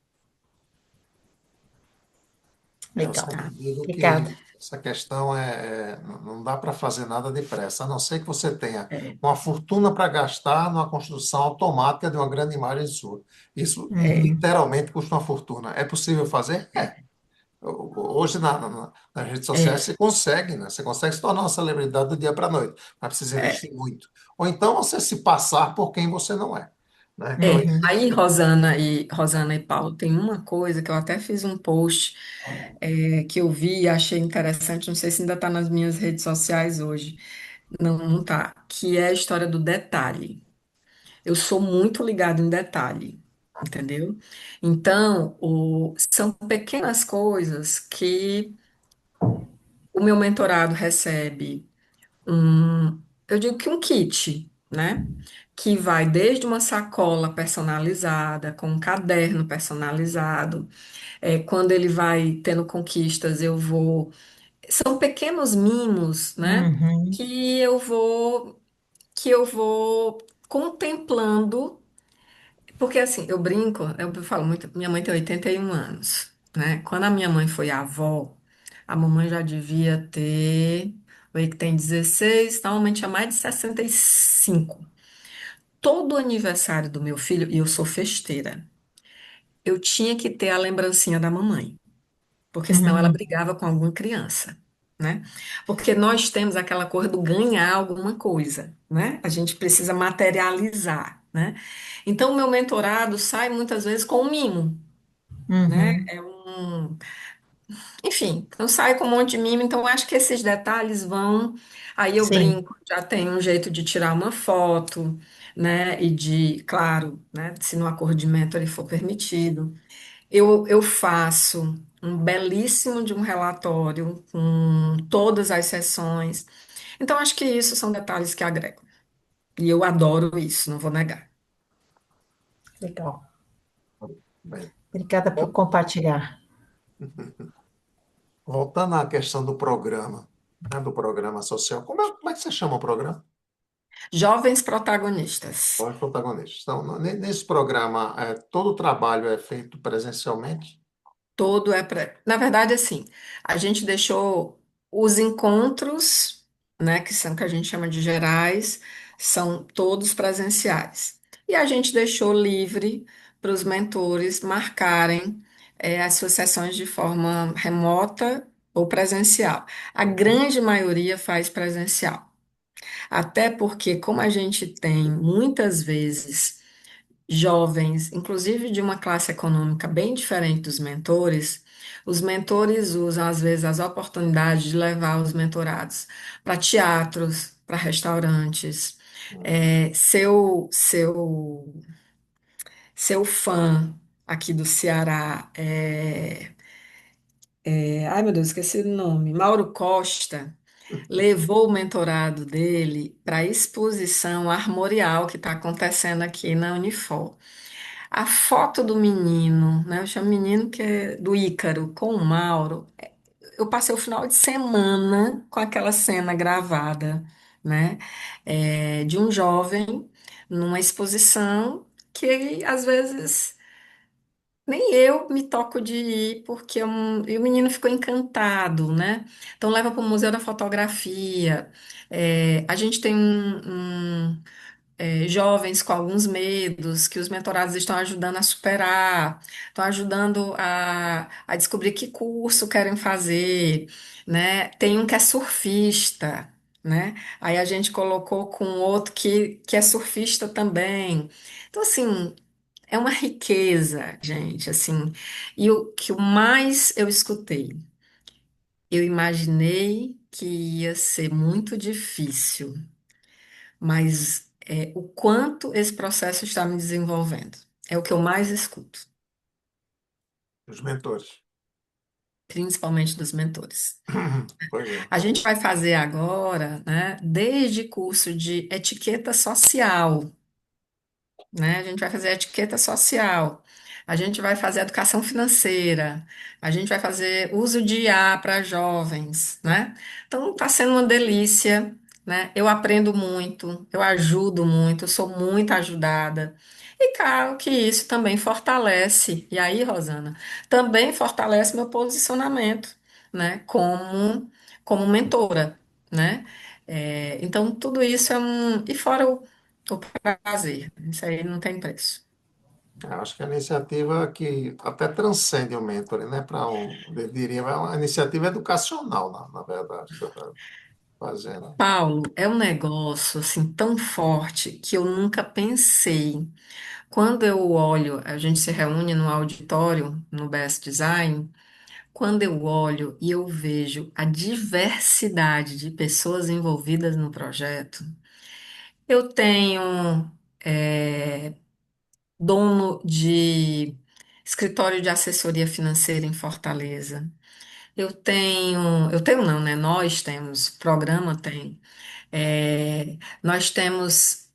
Eu legal, sempre tá? digo obrigada. que essa questão não dá para fazer nada depressa, a não ser que você tenha É, uma fortuna para gastar numa construção automática de uma grande imagem sua. Isso Uhum, literalmente custa uma fortuna. É possível fazer? É. Hoje nas redes sociais é, você consegue, né? Você consegue se tornar uma celebridade do dia para a noite, mas precisa é. investir muito. Ou então você se passar por quem você não é, né? Então, uhum, Aí, Rosana e Paulo, tem uma coisa que eu até fiz um post que eu vi e achei interessante, não sei se ainda está nas minhas redes sociais hoje, não, não tá, que é a história do detalhe. Eu sou muito ligado em detalhe, entendeu? Então, são pequenas coisas que o meu mentorado recebe eu digo que um kit, né? Que vai desde uma sacola personalizada, com um caderno personalizado. Quando ele vai tendo conquistas, são pequenos mimos, né? uhum, Que eu vou que eu vou contemplando, porque assim, eu brinco, eu falo muito, minha mãe tem 81 anos. né? Quando a minha mãe foi avó, a mamãe já devia ter, aí que tem 16, normalmente tinha mais de 65. Todo aniversário do meu filho, e eu sou festeira, eu tinha que ter a lembrancinha da mamãe, porque senão ela Uhum. brigava com alguma criança, né? Porque nós temos aquela coisa do ganhar alguma coisa, né? A gente precisa materializar, né? Então, o meu mentorado sai muitas vezes com um mimo, né? Uhum. Enfim, eu saio com um monte de mimo, então eu acho que esses detalhes vão. Aí eu Sim, brinco, já tem um jeito de tirar uma foto, né? E de, claro, né? Se no acordamento ele for permitido. Eu faço um belíssimo de um relatório com todas as sessões. Então, acho que isso são detalhes que agregam. E eu adoro isso, não vou negar. legal. Bem, Obrigada por vol- compartilhar. voltando à questão do programa, né, do programa social, como é que você chama o programa? Jovens protagonistas. Os protagonistas. Então, nesse programa, todo o trabalho é feito presencialmente? Todo é Na verdade, assim, a gente deixou os encontros, né, que são que a gente chama de gerais, são todos presenciais. E a gente deixou livre para os mentores marcarem as suas sessões de forma remota ou presencial. A Uhum. grande maioria faz presencial. Até porque, como a gente tem muitas vezes jovens, inclusive de uma classe econômica bem diferente dos mentores, os mentores usam, às vezes, as oportunidades de levar os mentorados para teatros, para restaurantes. Seu fã aqui do Ceará, ai meu Deus, esqueci o nome, Mauro Costa, levou o mentorado dele para a exposição armorial que está acontecendo aqui na Unifor. A foto do menino, né? Eu chamo menino que é do Ícaro, com o Mauro. Eu passei o final de semana com aquela cena gravada, né? De um jovem numa exposição que às vezes nem eu me toco de ir, porque e o menino ficou encantado, né? Então leva para o Museu da Fotografia. A gente tem jovens com alguns medos que os mentorados estão ajudando a superar, estão ajudando a descobrir que curso querem fazer, né? Tem um que é surfista, né? Aí a gente colocou com outro que é surfista também. Então, assim, é uma riqueza, gente, assim. E o que o mais eu escutei, eu imaginei que ia ser muito difícil, mas o quanto esse processo está me desenvolvendo. É o que eu mais escuto, Os mentores. principalmente dos mentores. Pois é. A gente vai fazer agora, né, desde curso de etiqueta social, né? A gente vai fazer etiqueta social, a gente vai fazer educação financeira, a gente vai fazer uso de IA para jovens, né? Então está sendo uma delícia, né? Eu aprendo muito, eu ajudo muito, eu sou muito ajudada. E claro que isso também fortalece, e aí, Rosana, também fortalece meu posicionamento, né? Como mentora, né? Então, tudo isso é um. E fora o prazer. Isso aí não tem preço. Eu acho que é a iniciativa que até transcende o mentoring, né? Eu diria, é uma iniciativa educacional, na verdade, que você está fazendo. Paulo, é um negócio assim tão forte que eu nunca pensei. Quando eu olho, a gente se reúne no auditório, no Best Design, quando eu olho e eu vejo a diversidade de pessoas envolvidas no projeto, eu tenho dono de escritório de assessoria financeira em Fortaleza. Eu tenho não, né? Nós temos, o programa tem. Nós temos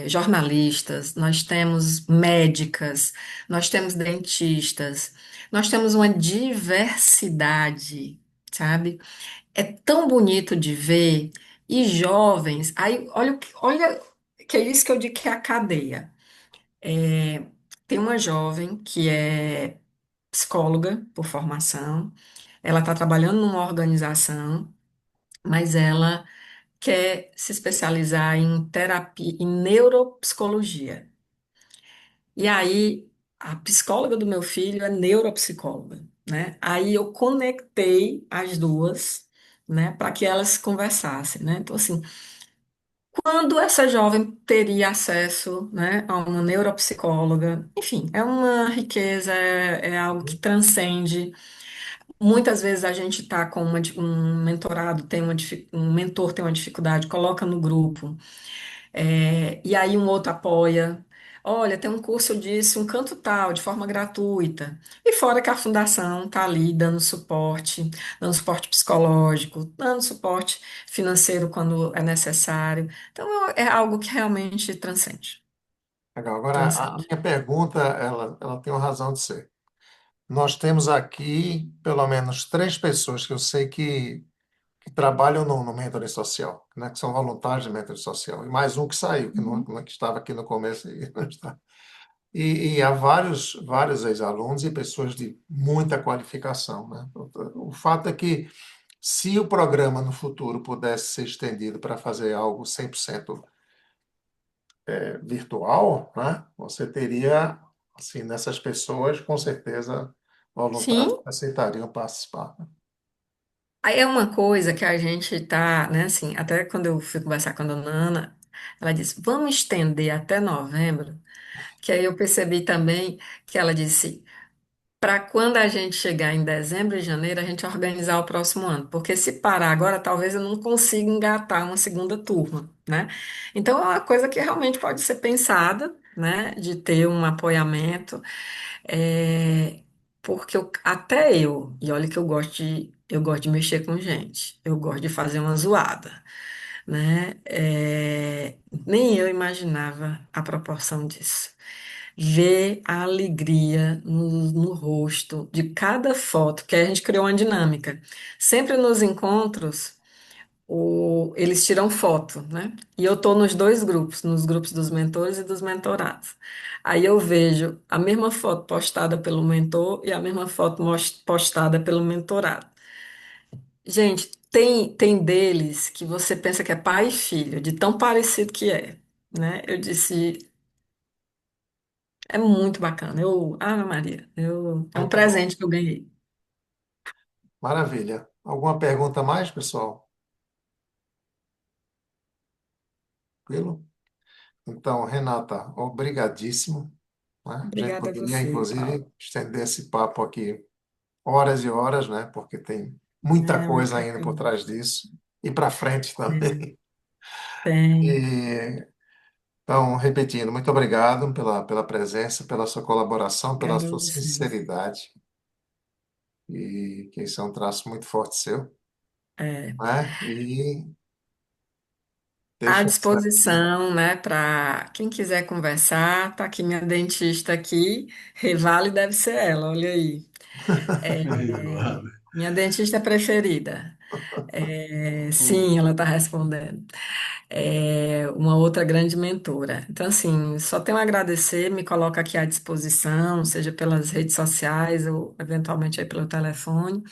jornalistas, nós temos médicas, nós temos dentistas, nós temos uma diversidade, sabe? É tão bonito de ver. E jovens, aí olha que é isso que eu digo que é a cadeia. É, tem uma jovem que é psicóloga por formação, ela está trabalhando numa organização, mas ela quer se especializar em terapia, em neuropsicologia. E aí, a psicóloga do meu filho é neuropsicóloga, né? Aí eu conectei as duas, né, para que elas conversassem, né? Então, assim, quando essa jovem teria acesso, né, a uma neuropsicóloga? Enfim, é uma riqueza, é algo que transcende. Muitas vezes a gente está com um mentorado, um mentor tem uma dificuldade, coloca no grupo. E aí um outro apoia. Olha, tem um curso disso, um canto tal, de forma gratuita. E fora que a fundação está ali dando suporte psicológico, dando suporte financeiro quando é necessário. Então é algo que realmente transcende. Legal. Agora, a Transcende. minha pergunta, ela tem uma razão de ser. Nós temos aqui pelo menos três pessoas que eu sei que trabalham no mentoring social, né, que são voluntários de mentoring social, e mais um que saiu, Uhum. que estava aqui no começo e não está. E há vários ex-alunos e pessoas de muita qualificação, né? O fato é que, se o programa no futuro pudesse ser estendido para fazer algo 100% virtual, né? Você teria, assim, nessas pessoas, com certeza, voluntários Sim, que aceitariam participar, né? aí é uma coisa que a gente tá, né, assim, até quando eu fui conversar com a dona Ana, ela disse, vamos estender até novembro, que aí eu percebi também que ela disse, para quando a gente chegar em dezembro e janeiro, a gente organizar o próximo ano. Porque se parar agora, talvez eu não consiga engatar uma segunda turma, né? Então é uma coisa que realmente pode ser pensada, né? De ter um apoiamento. é, Porque até eu, e olha que eu gosto de mexer com gente, eu gosto de fazer uma zoada, né? Nem eu imaginava a proporção disso. Ver a alegria no rosto de cada foto, que a gente criou uma dinâmica. Sempre nos encontros, eles tiram foto, né? E eu estou nos dois grupos, nos grupos dos mentores e dos mentorados. Aí eu vejo a mesma foto postada pelo mentor e a mesma foto postada pelo mentorado. Gente, tem deles que você pensa que é pai e filho, de tão parecido que é, né? Eu disse, é muito bacana. Maria, é um Muito bom. presente que eu ganhei. Maravilha. Alguma pergunta a mais, pessoal? Tranquilo? Então, Renata, obrigadíssimo, né? A gente Obrigada a poderia, você, inclusive, Paulo. estender esse papo aqui horas e horas, né? Porque tem muita É muito coisa ainda por bacana. trás disso e para frente Tem, também. tem. E, então, repetindo, muito obrigado pela presença, pela sua colaboração, pela Obrigada a sua vocês. sinceridade, e que isso é um traço muito forte seu, É, né? E à deixa aqui. disposição, né, para quem quiser conversar, tá aqui minha dentista aqui, Revale deve ser ela, olha aí. Vale. Minha dentista preferida. Sim, ela está respondendo. Uma outra grande mentora. Então, assim, só tenho a agradecer, me coloca aqui à disposição, seja pelas redes sociais ou eventualmente aí pelo telefone,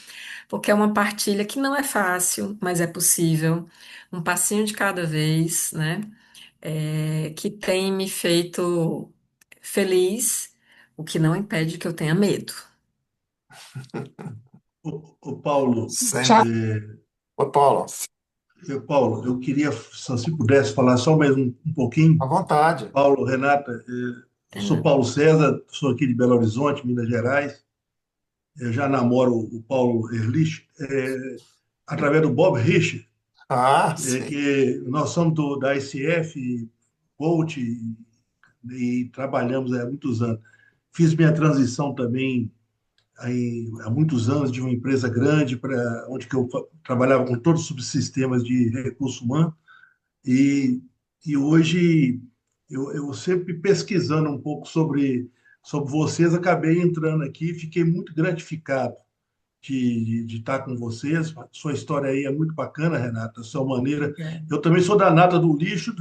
porque é uma partilha que não é fácil, mas é possível, um passinho de cada vez, né? Que tem me feito feliz, o que não impede que eu tenha medo. Ô, Paulo, Já Sempre. é, Ô, Paulo, Paulo, eu queria, se pudesse falar só mais um pouquinho. à vontade. Paulo, Renata, eu Tem sou não. Paulo César, sou aqui de Belo Horizonte, Minas Gerais. Eu já namoro o Paulo Erlich, através do Bob Rich, Ah, sim. que nós somos da ICF, coach, e trabalhamos há muitos anos. Fiz minha transição também há muitos anos de uma empresa grande para onde que eu trabalhava com todos os subsistemas de recurso humano e, e hoje eu sempre pesquisando um pouco sobre vocês, acabei entrando aqui, fiquei muito gratificado de estar com vocês. Sua história aí é muito bacana, Renata, a sua maneira. É. Eu também sou danada do lixo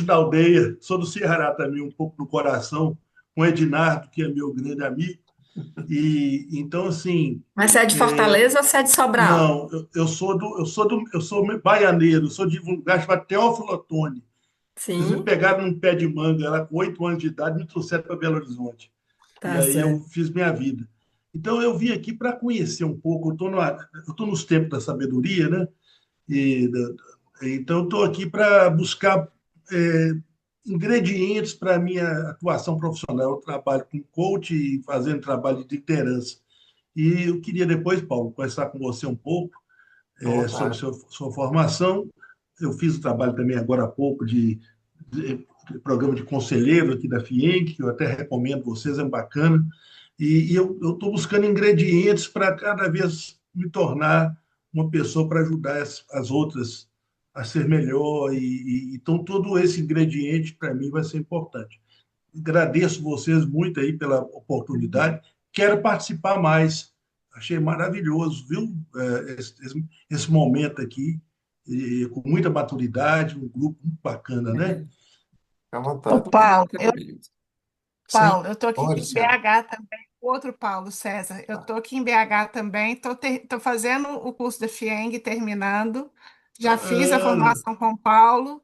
da aldeia, sou do Ceará também, um pouco no coração, com o Ednardo, que é meu grande amigo. E então, assim, Mas você é de Fortaleza ou você é de Sobral? não, eu sou baianeiro, eu sou de um lugar chamado Teófilo Otoni. Eles me Sim, pegaram num pé de manga, lá com 8 anos de idade, me trouxeram para Belo Horizonte. E tá aí eu certo. fiz minha vida. Então eu vim aqui para conhecer um pouco. Eu tô nos tempos da sabedoria, né? E, então eu estou aqui para buscar é, ingredientes para a minha atuação profissional. Eu trabalho com coach e fazendo trabalho de liderança. E eu queria depois, Paulo, conversar com você um pouco À sobre vontade. sua formação. Eu fiz o trabalho também agora há pouco de programa de conselheiro aqui da FIENC, que eu até recomendo vocês, é bacana. E eu estou buscando ingredientes para cada vez me tornar uma pessoa para ajudar as outras a ser melhor. Então, todo esse ingrediente, para mim, vai ser importante. Agradeço vocês muito aí pela oportunidade. Quero participar mais. Achei maravilhoso, viu? Esse momento aqui, com muita maturidade, um grupo muito bacana, né? É, Fica à Ô, vontade. Paulo, Sim, Eu tô aqui oi, em Luciano. BH também. Outro Paulo César, eu tô aqui em BH também. Tô fazendo o curso da FIENG, terminando. Já fiz a Ah, formação com o Paulo.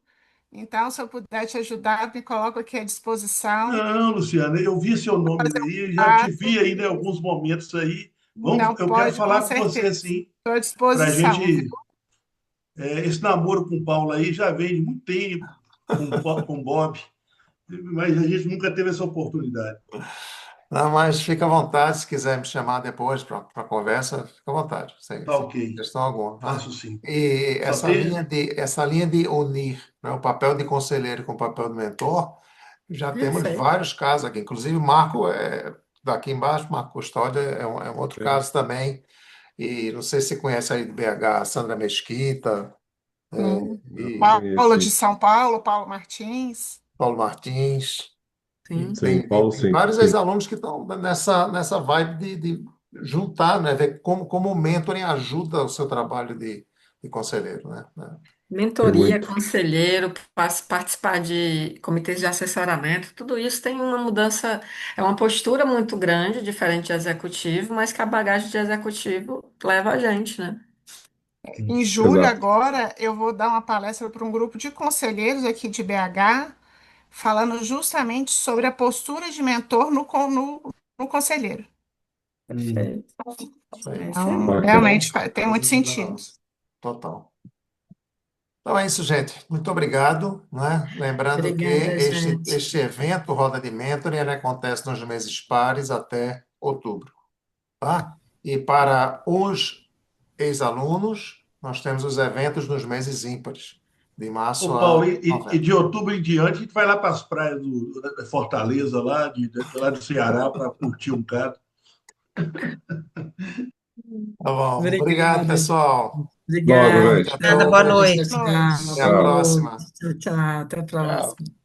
Então, se eu puder te ajudar, me coloco aqui à disposição. não, Luciana, eu vi seu nome aí, já te vi Contato. aí em alguns momentos aí. Não Eu quero pode, com falar com certeza. você, sim, Estou à para a disposição, viu? gente. Esse namoro com o Paulo aí já vem de muito tempo, com o Bob, mas a gente nunca teve essa oportunidade. Não, mas fica à vontade, se quiser me chamar depois para conversa, fica à vontade, Tá sem ok, questão alguma, né? faço sim. E Só ter. essa linha de unir, né, o papel de conselheiro com o papel de mentor, já temos perfeito. vários casos aqui. Inclusive, Marco, daqui embaixo, Marco Custódio é um outro É, caso também. E não sei se você conhece aí do BH, a Sandra Mesquita, Sim. eu e Paulo conheci. de São Paulo, Paulo Martins. Paulo Martins. E Sim. Sim, Paulo, tem sim, vários sim. ex-alunos que estão nessa vibe de juntar, né? Ver como o mentoring ajuda o seu trabalho de conselheiro, né? É Mentoria, muito. conselheiro, participar de comitês de assessoramento, tudo isso tem uma mudança, é uma postura muito grande, diferente de executivo, mas que a bagagem de executivo leva a gente, né? Em julho, Exato. agora, eu vou dar uma palestra para um grupo de conselheiros aqui de BH, falando justamente sobre a postura de mentor no conselheiro. Perfeito. Isso É aí. isso aí. Então, Bacana. realmente tem Faz muito muita sentido. relevância. Total. Então é isso, gente. Muito obrigado, né? Lembrando que Obrigada, gente. este evento, Roda de Mentoring, ele acontece nos meses pares até outubro, tá? E para os ex-alunos, nós temos os eventos nos meses ímpares, de março Ô, a Paulo, e novembro. de outubro em diante, a gente vai lá para as praias da Fortaleza, lá do Ceará, para curtir um cara. Tá bom. Obrigado, Obrigada. pessoal. Boa Boa Obrigada. noite a noite. Nada, boa todos. Tchau, Boa noite. tchau. noite. Até a Boa Tchau. noite. próxima. Tchau, tchau. Até a Tchau. próxima.